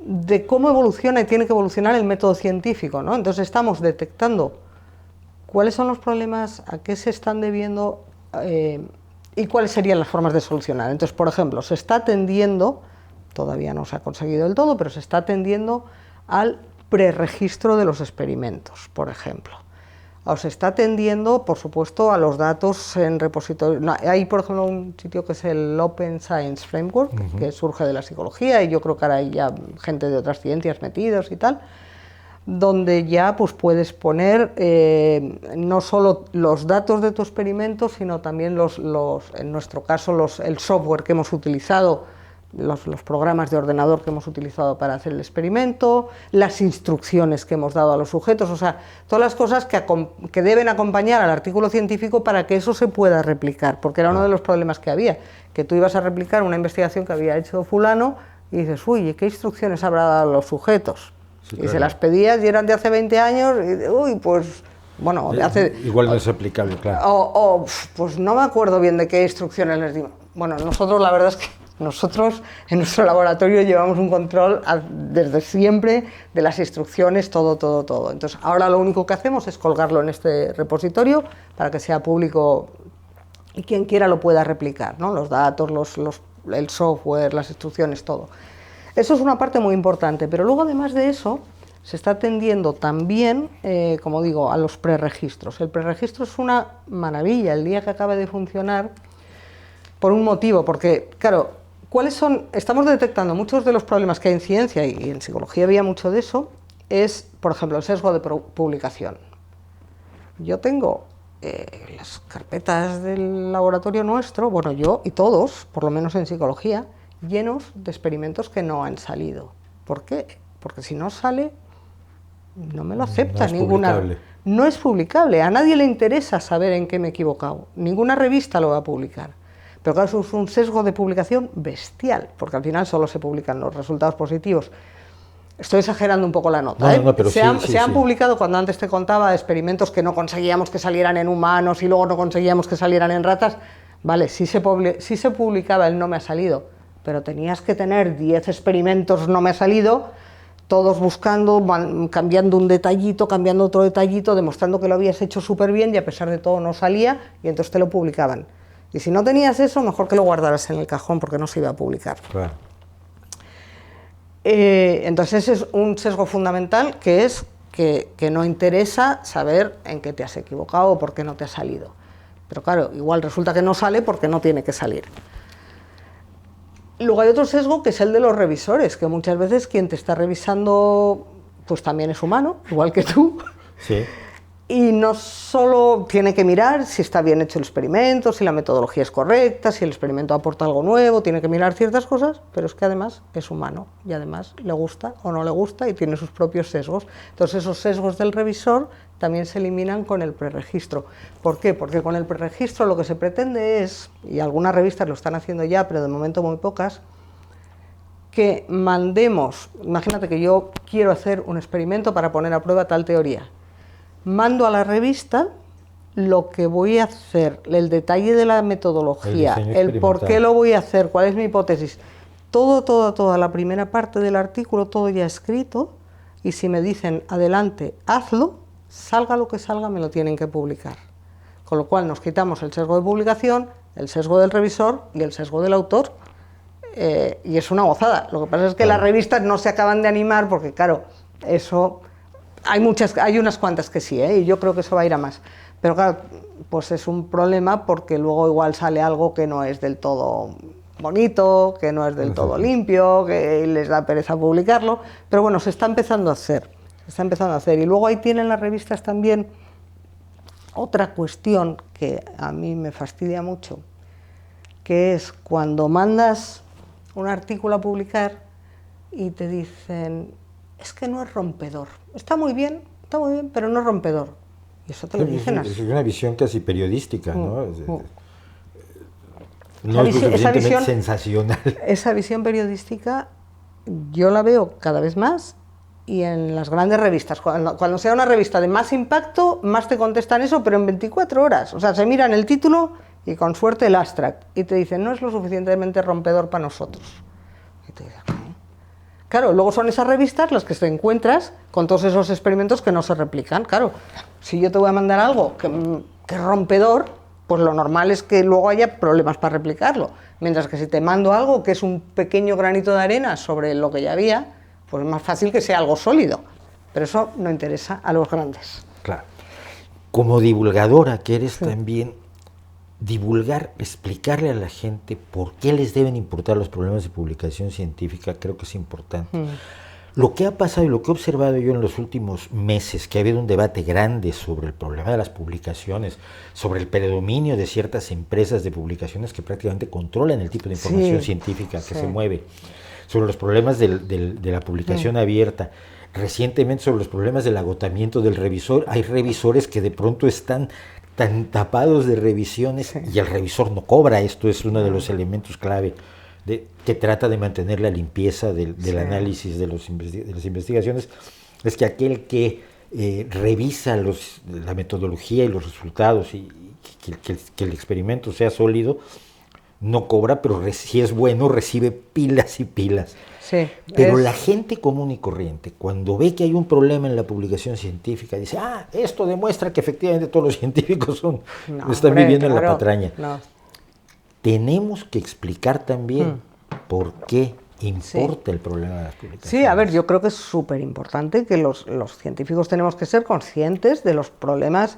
de cómo evoluciona y tiene que evolucionar el método científico, ¿no? Entonces estamos detectando cuáles son los problemas, a qué se están debiendo y cuáles serían las formas de solucionar. Entonces, por ejemplo, se está tendiendo, todavía no se ha conseguido del todo, pero se está tendiendo al preregistro de los experimentos, por ejemplo. O se está tendiendo, por supuesto, a los datos en repositorios. Hay, por ejemplo, un sitio que es el Open Science Framework, que surge de la psicología, y yo creo que ahora hay ya gente de otras ciencias metidos y tal, donde ya pues puedes poner no solo los datos de tu experimento, sino también en nuestro caso el software que hemos utilizado, los programas de ordenador que hemos utilizado para hacer el experimento, las instrucciones que hemos dado a los sujetos, o sea, todas las cosas que deben acompañar al artículo científico para que eso se pueda replicar, porque era uno de los problemas que había, que tú ibas a replicar una investigación que había hecho fulano y dices, uy, ¿qué instrucciones habrá dado a los sujetos? Sí, claro. Y se las pedías y eran de hace 20 años y, uy, pues... Bueno, igual no es aplicable, claro. Pues no me acuerdo bien de qué instrucciones les dimos. Bueno, nosotros la verdad es que nosotros en nuestro laboratorio llevamos un control desde siempre de las instrucciones, todo. Entonces ahora lo único que hacemos es colgarlo en este repositorio para que sea público y quien quiera lo pueda replicar, ¿no? Los datos, el software, las instrucciones, todo. Eso es una parte muy importante, pero luego además de eso se está tendiendo también, como digo, a los preregistros. El preregistro es una maravilla el día que acabe de funcionar por un motivo, porque claro, estamos detectando muchos de los problemas que hay en ciencia y en psicología había mucho de eso, es, por ejemplo, el sesgo de publicación. Yo tengo las carpetas del laboratorio nuestro, bueno, yo y todos, por lo menos en psicología, llenos de experimentos que no han salido. ¿Por qué? Porque si no sale, no me lo acepta ninguna. No es publicable, a nadie le interesa saber en qué me he equivocado, ninguna revista lo va a publicar. Pero claro, eso es un sesgo de publicación bestial, porque al final solo se publican los resultados positivos. Estoy exagerando un poco la nota. Pero se han publicado, cuando antes te contaba, experimentos que no conseguíamos que salieran en humanos y luego no conseguíamos que salieran en ratas. Vale, sí se publicaba el no me ha salido, pero tenías que tener 10 experimentos no me ha salido, todos buscando, cambiando un detallito, cambiando otro detallito, demostrando que lo habías hecho súper bien y a pesar de todo no salía y entonces te lo publicaban. Y si no tenías eso, mejor que lo guardaras en el cajón porque no se iba a publicar. Claro. Entonces ese es un sesgo fundamental, que es que no interesa saber en qué te has equivocado o por qué no te ha salido. Pero claro, igual resulta que no sale porque no tiene que salir. Luego hay otro sesgo que es el de los revisores, que muchas veces quien te está revisando pues también es humano, igual que tú. Sí. Y no solo tiene que mirar si está bien hecho el experimento, si la metodología es correcta, si el experimento aporta algo nuevo, tiene que mirar ciertas cosas, pero es que además es humano y además le gusta o no le gusta y tiene sus propios sesgos. Entonces esos sesgos del revisor también se eliminan con el preregistro. ¿Por qué? Porque con el preregistro lo que se pretende es, y algunas revistas lo están haciendo ya, pero de momento muy pocas, que mandemos, imagínate que yo quiero hacer un experimento para poner a prueba tal teoría. Mando a la revista lo que voy a hacer, el detalle de la metodología, el por qué lo voy a hacer, cuál es mi hipótesis, toda la primera parte del artículo, todo ya escrito, y si me dicen adelante, hazlo, salga lo que salga, me lo tienen que publicar. Con lo cual nos quitamos el sesgo de publicación, el sesgo del revisor y el sesgo del autor, y es una gozada. Lo que pasa es que las revistas no se acaban de animar porque, claro, eso... Hay unas cuantas que sí, y yo creo que eso va a ir a más. Pero claro, pues es un problema porque luego igual sale algo que no es del todo bonito, que no es del todo limpio, que les da pereza publicarlo. Pero bueno, se está empezando a hacer. Y luego ahí tienen las revistas también otra cuestión que a mí me fastidia mucho, que es cuando mandas un artículo a publicar y te dicen... es que no es rompedor. Está muy bien, pero no es rompedor. Y eso te lo dicen así. Es una visión casi periodística, ¿no? No es lo suficientemente sensacional. Esa visión periodística yo la veo cada vez más, y en las grandes revistas, cuando sea una revista de más impacto, más te contestan eso, pero en 24 horas. O sea, se miran el título y con suerte el abstract, y te dicen, no es lo suficientemente rompedor para nosotros. Y te dices, claro, luego son esas revistas las que te encuentras con todos esos experimentos que no se replican. Claro, si yo te voy a mandar algo que es rompedor, pues lo normal es que luego haya problemas para replicarlo. Mientras que si te mando algo que es un pequeño granito de arena sobre lo que ya había, pues es más fácil que sea algo sólido. Pero eso no interesa a los grandes. Claro. Como divulgadora que eres también, divulgar, explicarle a la gente por qué les deben importar los problemas de publicación científica, creo que es importante. Lo que ha pasado y lo que he observado yo en los últimos meses, que ha habido un debate grande sobre el problema de las publicaciones, sobre el predominio de ciertas empresas de publicaciones que prácticamente controlan el tipo de información científica que se mueve, sobre los problemas de la publicación abierta, recientemente sobre los problemas del agotamiento del revisor. Hay revisores que de pronto están tan tapados de revisiones y el revisor no cobra. Esto es uno de los elementos clave que trata de mantener la limpieza del análisis de las investigaciones. Es que aquel que revisa la metodología y los resultados y que el experimento sea sólido, no cobra, pero si es bueno recibe pilas y pilas. Sí, pero la gente común y corriente, cuando ve que hay un problema en la publicación científica, dice, esto demuestra que efectivamente todos los científicos están viviendo en la patraña. No. Tenemos que explicar también por qué importa el problema de las publicaciones. Sí, a ver, yo creo que es súper importante que los científicos tenemos que ser conscientes de los problemas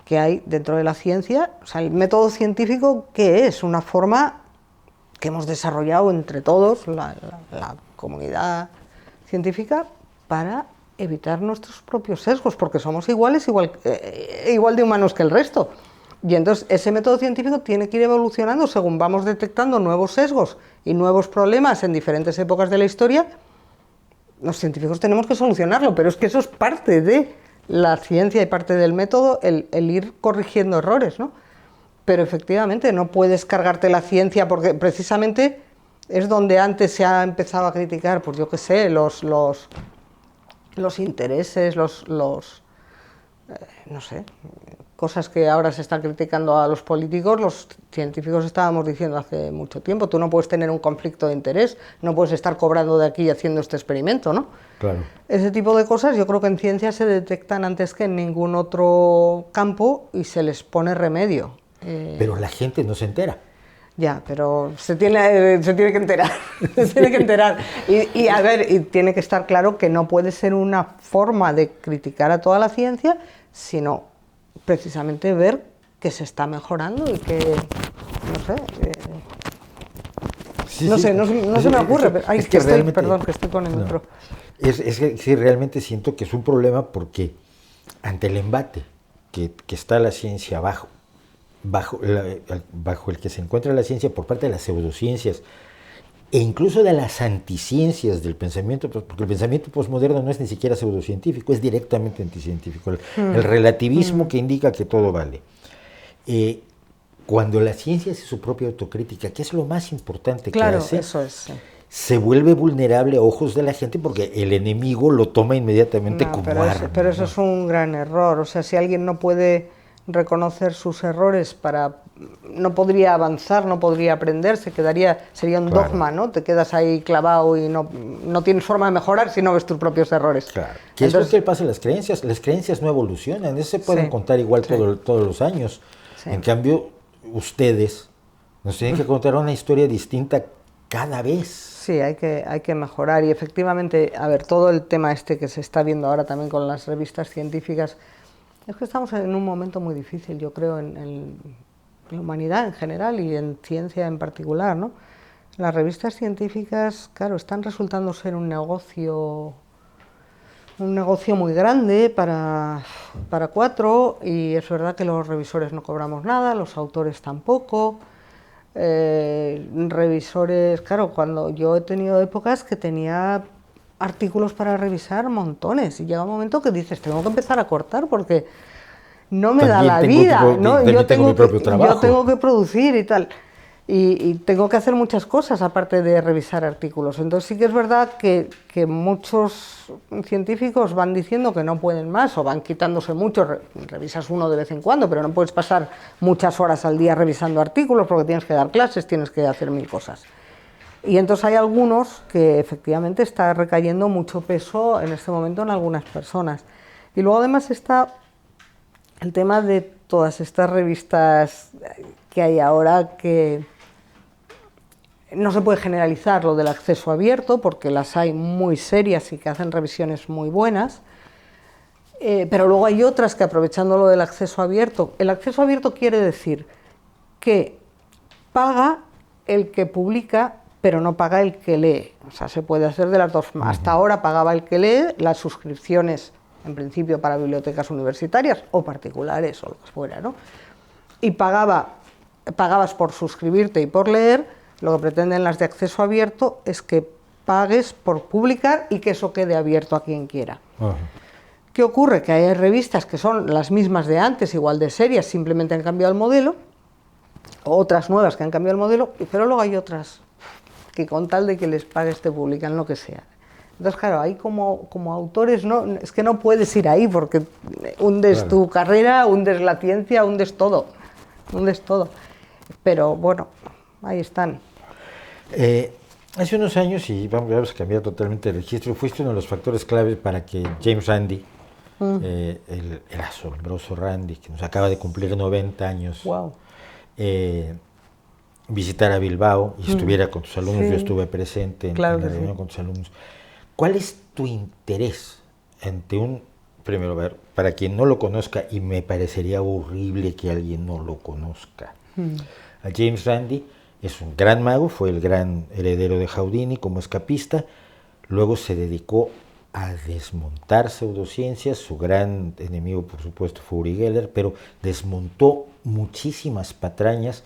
que hay dentro de la ciencia. O sea, el método científico, ¿qué es? Una forma que hemos desarrollado entre todos, la comunidad científica, para evitar nuestros propios sesgos, porque somos igual de humanos que el resto. Y entonces ese método científico tiene que ir evolucionando según vamos detectando nuevos sesgos y nuevos problemas en diferentes épocas de la historia. Los científicos tenemos que solucionarlo, pero es que eso es parte de la ciencia y parte del método, el ir corrigiendo errores, ¿no? Pero efectivamente no puedes cargarte la ciencia, porque precisamente es donde antes se ha empezado a criticar, pues yo qué sé, los intereses, no sé, cosas que ahora se están criticando a los políticos. Los científicos estábamos diciendo hace mucho tiempo, tú no puedes tener un conflicto de interés, no puedes estar cobrando de aquí y haciendo este experimento, ¿no? Claro. Ese tipo de cosas yo creo que en ciencia se detectan antes que en ningún otro campo y se les pone remedio. Pero la gente no se entera. Ya, pero se tiene que enterar, se tiene que enterar. Y a ver, y tiene que estar claro que no puede ser una forma de criticar a toda la ciencia, sino precisamente ver que se está mejorando y que, no sé, no se me ocurre. Perdón, que estoy con el micro. Es que sí, realmente siento que es un problema porque ante el embate que está la ciencia bajo el que se encuentra la ciencia por parte de las pseudociencias e incluso de las anticiencias del pensamiento, porque el pensamiento posmoderno no es ni siquiera pseudocientífico, es directamente anticientífico, el relativismo que indica que todo vale. Cuando la ciencia hace su propia autocrítica, que es lo más importante que hace, eso es, se vuelve vulnerable a ojos de la gente porque el enemigo lo toma inmediatamente como arma. Pero eso es un gran error. O sea, si alguien no puede reconocer sus errores, no podría avanzar, no podría aprender, sería un dogma, ¿no? Te quedas ahí clavado y no tienes forma de mejorar si no ves tus propios errores. Claro. ¿Qué es lo que pasa en las creencias? Las creencias no evolucionan, eso se pueden contar igual todos los años. Sí. En cambio, ustedes nos tienen que contar una historia distinta cada vez. Sí, hay que mejorar y efectivamente, a ver, todo el tema este que se está viendo ahora también con las revistas científicas, es que estamos en un momento muy difícil, yo creo, en la humanidad en general y en ciencia en particular, ¿no? Las revistas científicas, claro, están resultando ser un negocio muy grande para cuatro, y es verdad que los revisores no cobramos nada, los autores tampoco. Revisores, claro, cuando yo he tenido épocas que tenía artículos para revisar montones y llega un momento que dices, tengo que empezar a cortar porque no me da la vida, ¿no? Yo tengo que producir y tal. y tengo que hacer muchas cosas aparte de revisar artículos. Entonces sí que es verdad que muchos científicos van diciendo que no pueden más o van quitándose mucho, revisas uno de vez en cuando, pero no puedes pasar muchas horas al día revisando artículos porque tienes que dar clases, tienes que hacer mil cosas. Y entonces hay algunos que efectivamente está recayendo mucho peso en este momento en algunas personas. Y luego además está el tema de todas estas revistas que hay ahora, que no se puede generalizar lo del acceso abierto, porque las hay muy serias y que hacen revisiones muy buenas, pero luego hay otras que, aprovechando lo del acceso abierto, el acceso abierto quiere decir que paga el que publica, pero no paga el que lee. O sea, se puede hacer de las dos formas. Hasta ahora pagaba el que lee, las suscripciones, en principio para bibliotecas universitarias o particulares o lo que fuera, ¿no? Y pagabas por suscribirte y por leer. Lo que pretenden las de acceso abierto es que pagues por publicar y que eso quede abierto a quien quiera. ¿Qué ocurre? Que hay revistas que son las mismas de antes, igual de serias, simplemente han cambiado el modelo, o otras nuevas que han cambiado el modelo, pero luego hay otras que con tal de que les pagues te publican lo que sea. Entonces, claro, ahí como autores es que no puedes ir ahí porque hundes tu carrera, hundes la ciencia, hundes todo. Pero bueno, ahí están. Hace unos años, y vamos a cambiar totalmente el registro, fuiste uno de los factores claves para que James Randi, el asombroso Randi, que nos acaba de cumplir 90 años, visitara Bilbao y estuviera con tus alumnos. Sí. Yo estuve presente en la reunión con tus alumnos. ¿Cuál es tu interés ante primero, a ver, para quien no lo conozca, y me parecería horrible que alguien no lo conozca, a James Randi es un gran mago, fue el gran heredero de Houdini como escapista, luego se dedicó a desmontar pseudociencias, su gran enemigo por supuesto fue Uri Geller, pero desmontó muchísimas patrañas,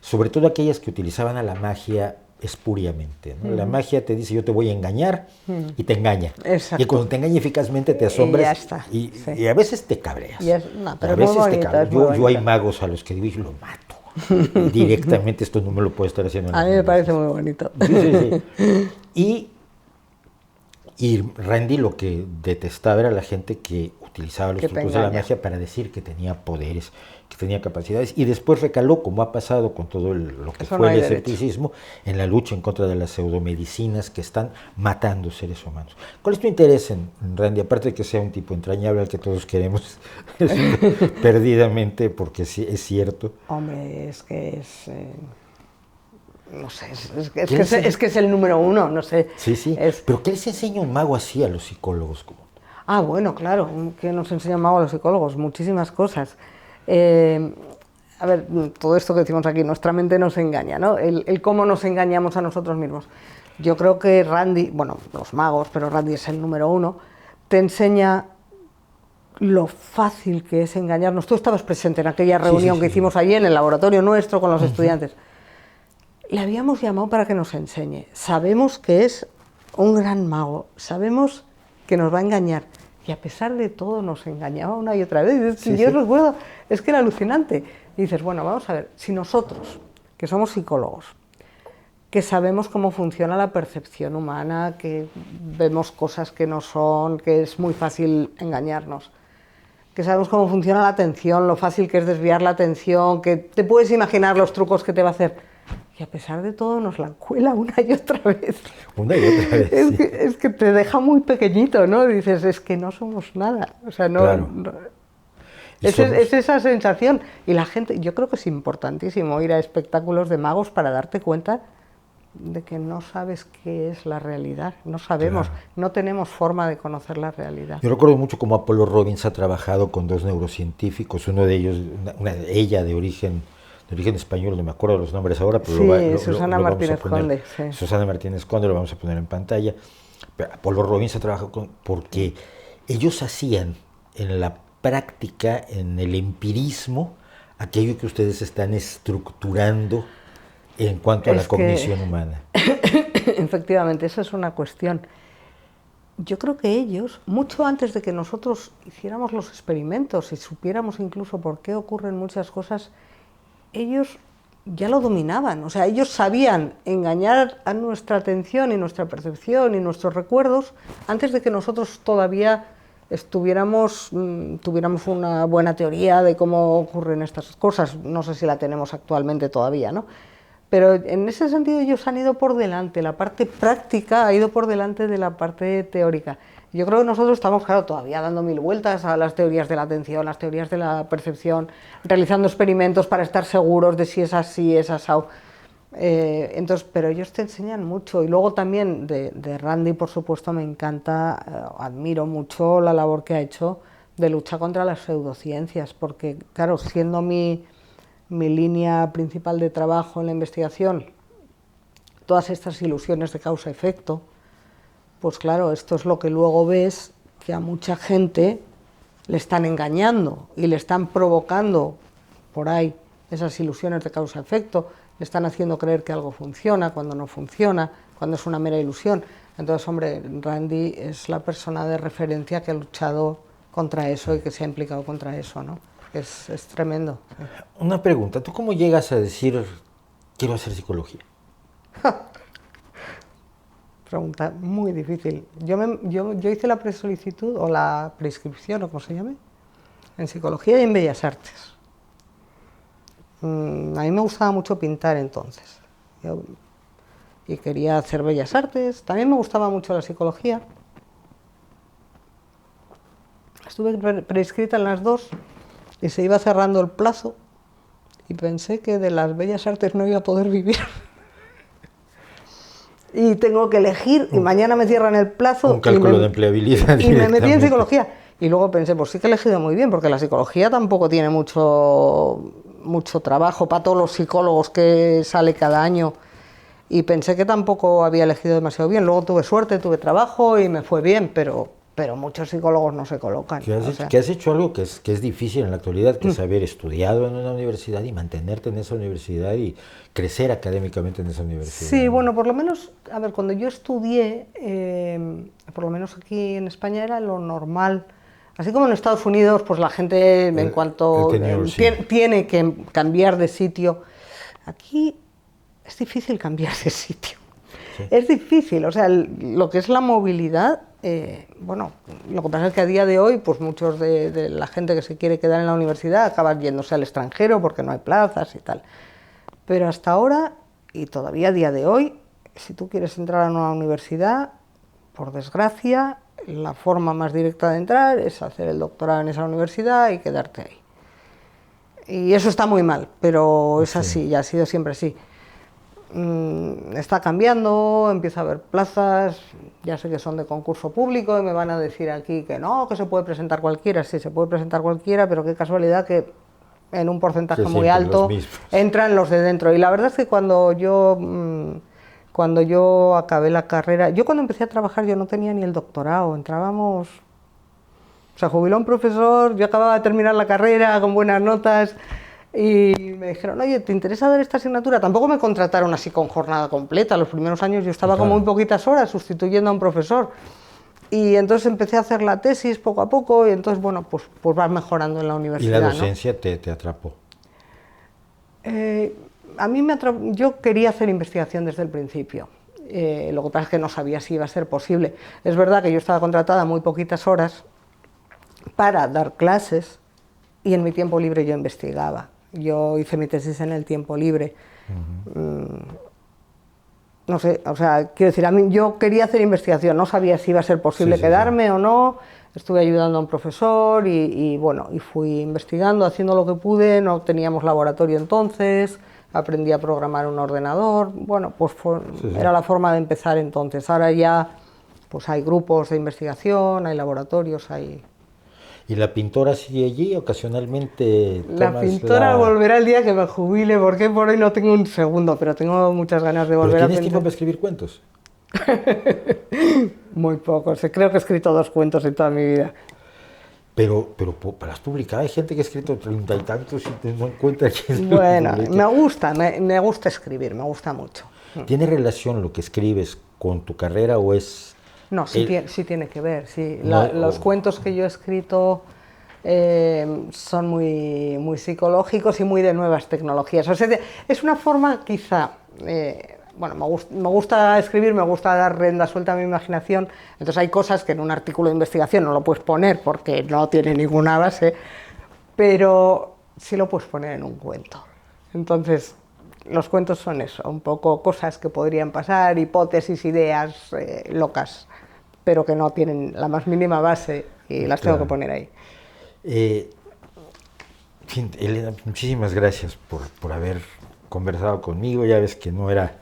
sobre todo aquellas que utilizaban a la magia espuriamente, ¿no? La magia te dice: yo te voy a engañar, y te engaña. Exacto. Y cuando te engaña eficazmente te asombras, ya está. Y a veces te cabreas. Pero a veces te cabreas. Yo hay magos a los que digo y lo mato. Directamente, esto no me lo puedo estar haciendo. A mí me parece muy bonito. Sí. Y Randi lo que detestaba era la gente que utilizaba los trucos de la magia para decir que tenía poderes, que tenía capacidades, y después recaló, como ha pasado con todo lo que fue el escepticismo, en la lucha en contra de las pseudomedicinas que están matando seres humanos. ¿Cuál es tu interés en Randi? Aparte de que sea un tipo entrañable al que todos queremos perdidamente, porque sí, es cierto. Hombre, es que es... no sé, es que es el número uno, no sé. Sí. ¿Pero qué les enseña un mago así a los psicólogos? Bueno, claro, ¿qué nos enseña un mago a los psicólogos? Muchísimas cosas. A ver, todo esto que decimos aquí, nuestra mente nos engaña, ¿no? El cómo nos engañamos a nosotros mismos. Yo creo que Randi, bueno, los magos, pero Randi es el número uno, te enseña lo fácil que es engañarnos. Tú estabas presente en aquella reunión que hicimos allí en el laboratorio nuestro con los estudiantes. Le habíamos llamado para que nos enseñe. Sabemos que es un gran mago, sabemos que nos va a engañar, y a pesar de todo nos engañaba una y otra vez. Yo recuerdo, es que era alucinante. Y dices, bueno, vamos a ver, si nosotros, que somos psicólogos, que sabemos cómo funciona la percepción humana, que vemos cosas que no son, que es muy fácil engañarnos, que sabemos cómo funciona la atención, lo fácil que es desviar la atención, que te puedes imaginar los trucos que te va a hacer, y a pesar de todo nos la cuela una y otra vez. Una y otra vez, es que te deja muy pequeñito, ¿no? Dices, es que no somos nada. O sea, es esa sensación. Y la gente, yo creo que es importantísimo ir a espectáculos de magos para darte cuenta de que no sabes qué es la realidad. No sabemos, no tenemos forma de conocer la realidad. Yo recuerdo mucho cómo Apollo Robbins ha trabajado con dos neurocientíficos, uno de ellos, ella de origen español, no me acuerdo los nombres ahora, pero Susana Martínez Conde. Susana Martínez Conde, lo vamos a poner en pantalla. Pero Apollo Robbins ha trabajado porque ellos hacían en la práctica, en el empirismo, aquello que ustedes están estructurando en cuanto a la cognición humana. Efectivamente, esa es una cuestión. Yo creo que ellos, mucho antes de que nosotros hiciéramos los experimentos y supiéramos incluso por qué ocurren muchas cosas, ellos ya lo dominaban, o sea, ellos sabían engañar a nuestra atención y nuestra percepción y nuestros recuerdos antes de que nosotros todavía tuviéramos una buena teoría de cómo ocurren estas cosas. No sé si la tenemos actualmente todavía, ¿no? Pero en ese sentido ellos han ido por delante, la parte práctica ha ido por delante de la parte teórica. Yo creo que nosotros estamos, claro, todavía dando mil vueltas a las teorías de la atención, las teorías de la percepción, realizando experimentos para estar seguros de si es así, es asao. Entonces, pero ellos te enseñan mucho. Y luego también de Randi, por supuesto, me encanta, admiro mucho la labor que ha hecho de lucha contra las pseudociencias, porque, claro, siendo mi línea principal de trabajo en la investigación, todas estas ilusiones de causa-efecto, pues claro, esto es lo que luego ves, que a mucha gente le están engañando y le están provocando por ahí esas ilusiones de causa-efecto, le están haciendo creer que algo funciona cuando no funciona, cuando es una mera ilusión. Entonces, hombre, Randi es la persona de referencia que ha luchado contra eso y que se ha implicado contra eso, ¿no? Es tremendo. Una pregunta, ¿tú cómo llegas a decir quiero hacer psicología? Pregunta muy difícil. Yo hice la presolicitud o la prescripción, o como se llame, en psicología y en bellas artes. A mí me gustaba mucho pintar entonces. Y quería hacer bellas artes. También me gustaba mucho la psicología. Estuve prescrita en las dos y se iba cerrando el plazo y pensé que de las bellas artes no iba a poder vivir. Y tengo que elegir, y mañana me cierran el plazo. Un cálculo de empleabilidad. Y me metí en psicología. Y luego pensé, pues sí que he elegido muy bien, porque la psicología tampoco tiene mucho trabajo para todos los psicólogos que sale cada año. Y pensé que tampoco había elegido demasiado bien. Luego tuve suerte, tuve trabajo y me fue bien, pero muchos psicólogos no se colocan. Que has hecho algo que es difícil en la actualidad, que es haber estudiado en una universidad y mantenerte en esa universidad y crecer académicamente en esa universidad. Sí, bueno, por lo menos, a ver, cuando yo estudié, por lo menos aquí en España era lo normal. Así como en Estados Unidos, pues la gente en cuanto tiene que cambiar de sitio. Aquí es difícil cambiar de sitio. Sí. Es difícil, o sea, lo que es la movilidad. Bueno, lo que pasa es que a día de hoy, pues muchos de la gente que se quiere quedar en la universidad acaban yéndose al extranjero porque no hay plazas y tal. Pero hasta ahora, y todavía a día de hoy, si tú quieres entrar a una universidad, por desgracia, la forma más directa de entrar es hacer el doctorado en esa universidad y quedarte ahí. Y eso está muy mal, pero es así, ya ha sido siempre así. Está cambiando, empieza a haber plazas, ya sé que son de concurso público y me van a decir aquí que no, que se puede presentar cualquiera. Sí, se puede presentar cualquiera, pero qué casualidad que en un porcentaje muy alto entran los de dentro. Y la verdad es que cuando yo acabé la carrera, yo cuando empecé a trabajar yo no tenía ni el doctorado, entrábamos, o sea, jubiló un profesor, yo acababa de terminar la carrera con buenas notas. Y me dijeron, oye, ¿te interesa dar esta asignatura? Tampoco me contrataron así con jornada completa. Los primeros años yo estaba con muy poquitas horas sustituyendo a un profesor. Y entonces empecé a hacer la tesis poco a poco y entonces, bueno, pues vas mejorando en la universidad. ¿Y la docencia, ¿no? te atrapó? A mí me atrapó. Yo quería hacer investigación desde el principio. Lo que pasa es que no sabía si iba a ser posible. Es verdad que yo estaba contratada muy poquitas horas para dar clases y en mi tiempo libre yo investigaba. Yo hice mi tesis en el tiempo libre. No sé, o sea, quiero decir, a mí yo quería hacer investigación, no sabía si iba a ser posible quedarme o no. Estuve ayudando a un profesor y bueno, y fui investigando, haciendo lo que pude. No teníamos laboratorio entonces, aprendí a programar un ordenador. Bueno, pues era la forma de empezar entonces. Ahora ya pues hay grupos de investigación, hay laboratorios, hay... ¿Y la pintora sigue allí? Ocasionalmente La pintora volverá el día que me jubile, porque por hoy no tengo un segundo, pero tengo muchas ganas de volver a pintar. ¿Tienes tiempo para escribir cuentos? Muy pocos, creo que he escrito 2 cuentos en toda mi vida. Pero has publicado, hay gente que ha escrito 30 y tantos y no encuentra quién. Bueno, me gusta escribir, me gusta mucho. ¿Tiene relación lo que escribes con tu carrera o es...? No, sí tiene que ver, sí. Los cuentos que yo he escrito son muy psicológicos y muy de nuevas tecnologías. O sea, es una forma quizá... bueno, me gusta escribir, me gusta dar rienda suelta a mi imaginación, entonces hay cosas que en un artículo de investigación no lo puedes poner porque no tiene ninguna base, pero sí lo puedes poner en un cuento. Entonces, los cuentos son eso, un poco cosas que podrían pasar, hipótesis, ideas locas, pero que no tienen la más mínima base y las tengo que poner ahí. Elena, muchísimas gracias por haber conversado conmigo. Ya ves que no era...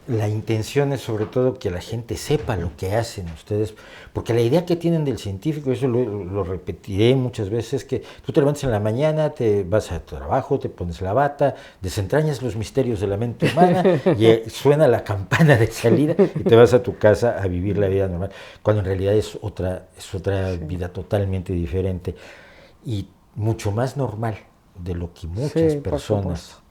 La intención es sobre todo que la gente sepa lo que hacen ustedes, porque la idea que tienen del científico, eso lo repetiré muchas veces, es que tú te levantas en la mañana, te vas a tu trabajo, te pones la bata, desentrañas los misterios de la mente humana y suena la campana de salida y te vas a tu casa a vivir la vida normal, cuando en realidad es otra sí, vida totalmente diferente y mucho más normal de lo que muchas personas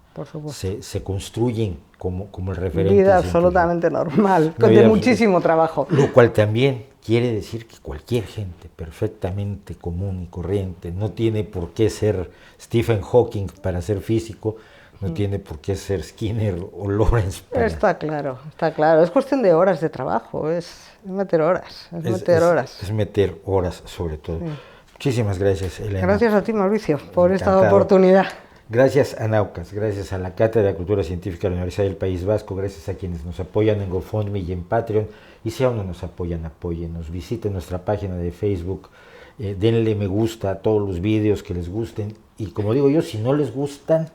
se construyen como el referente. Vida absolutamente normal, de muchísimo trabajo. Lo cual también quiere decir que cualquier gente perfectamente común y corriente, no tiene por qué ser Stephen Hawking para ser físico, no tiene por qué ser Skinner o Lawrence. Está claro, está claro. Es cuestión de horas de trabajo, es meter horas, es meter horas sobre todo. Sí. Muchísimas gracias, Elena. Gracias a ti, Mauricio, por esta oportunidad. Gracias a Naucas, gracias a la Cátedra de Cultura Científica de la Universidad del País Vasco, gracias a quienes nos apoyan en GoFundMe y en Patreon. Y si aún no nos apoyan, apóyennos. Visiten nuestra página de Facebook, denle me gusta a todos los vídeos que les gusten. Y como digo yo, si no les gustan,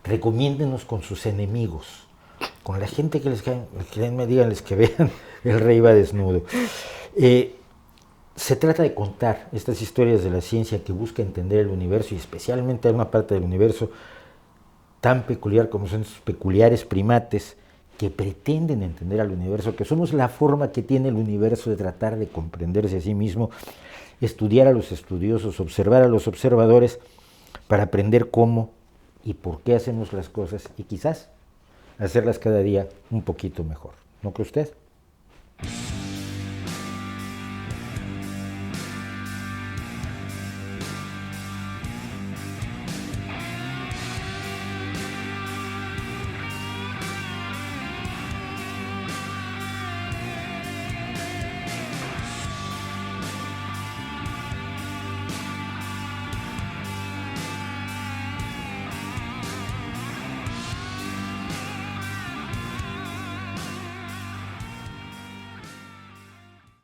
recomiéndenos con sus enemigos, con la gente que les caen, díganles que vean El Rey va desnudo. Se trata de contar estas historias de la ciencia que busca entender el universo y especialmente una parte del universo tan peculiar como son estos peculiares primates que pretenden entender al universo, que somos la forma que tiene el universo de tratar de comprenderse a sí mismo, estudiar a los estudiosos, observar a los observadores para aprender cómo y por qué hacemos las cosas y quizás hacerlas cada día un poquito mejor. ¿No cree usted?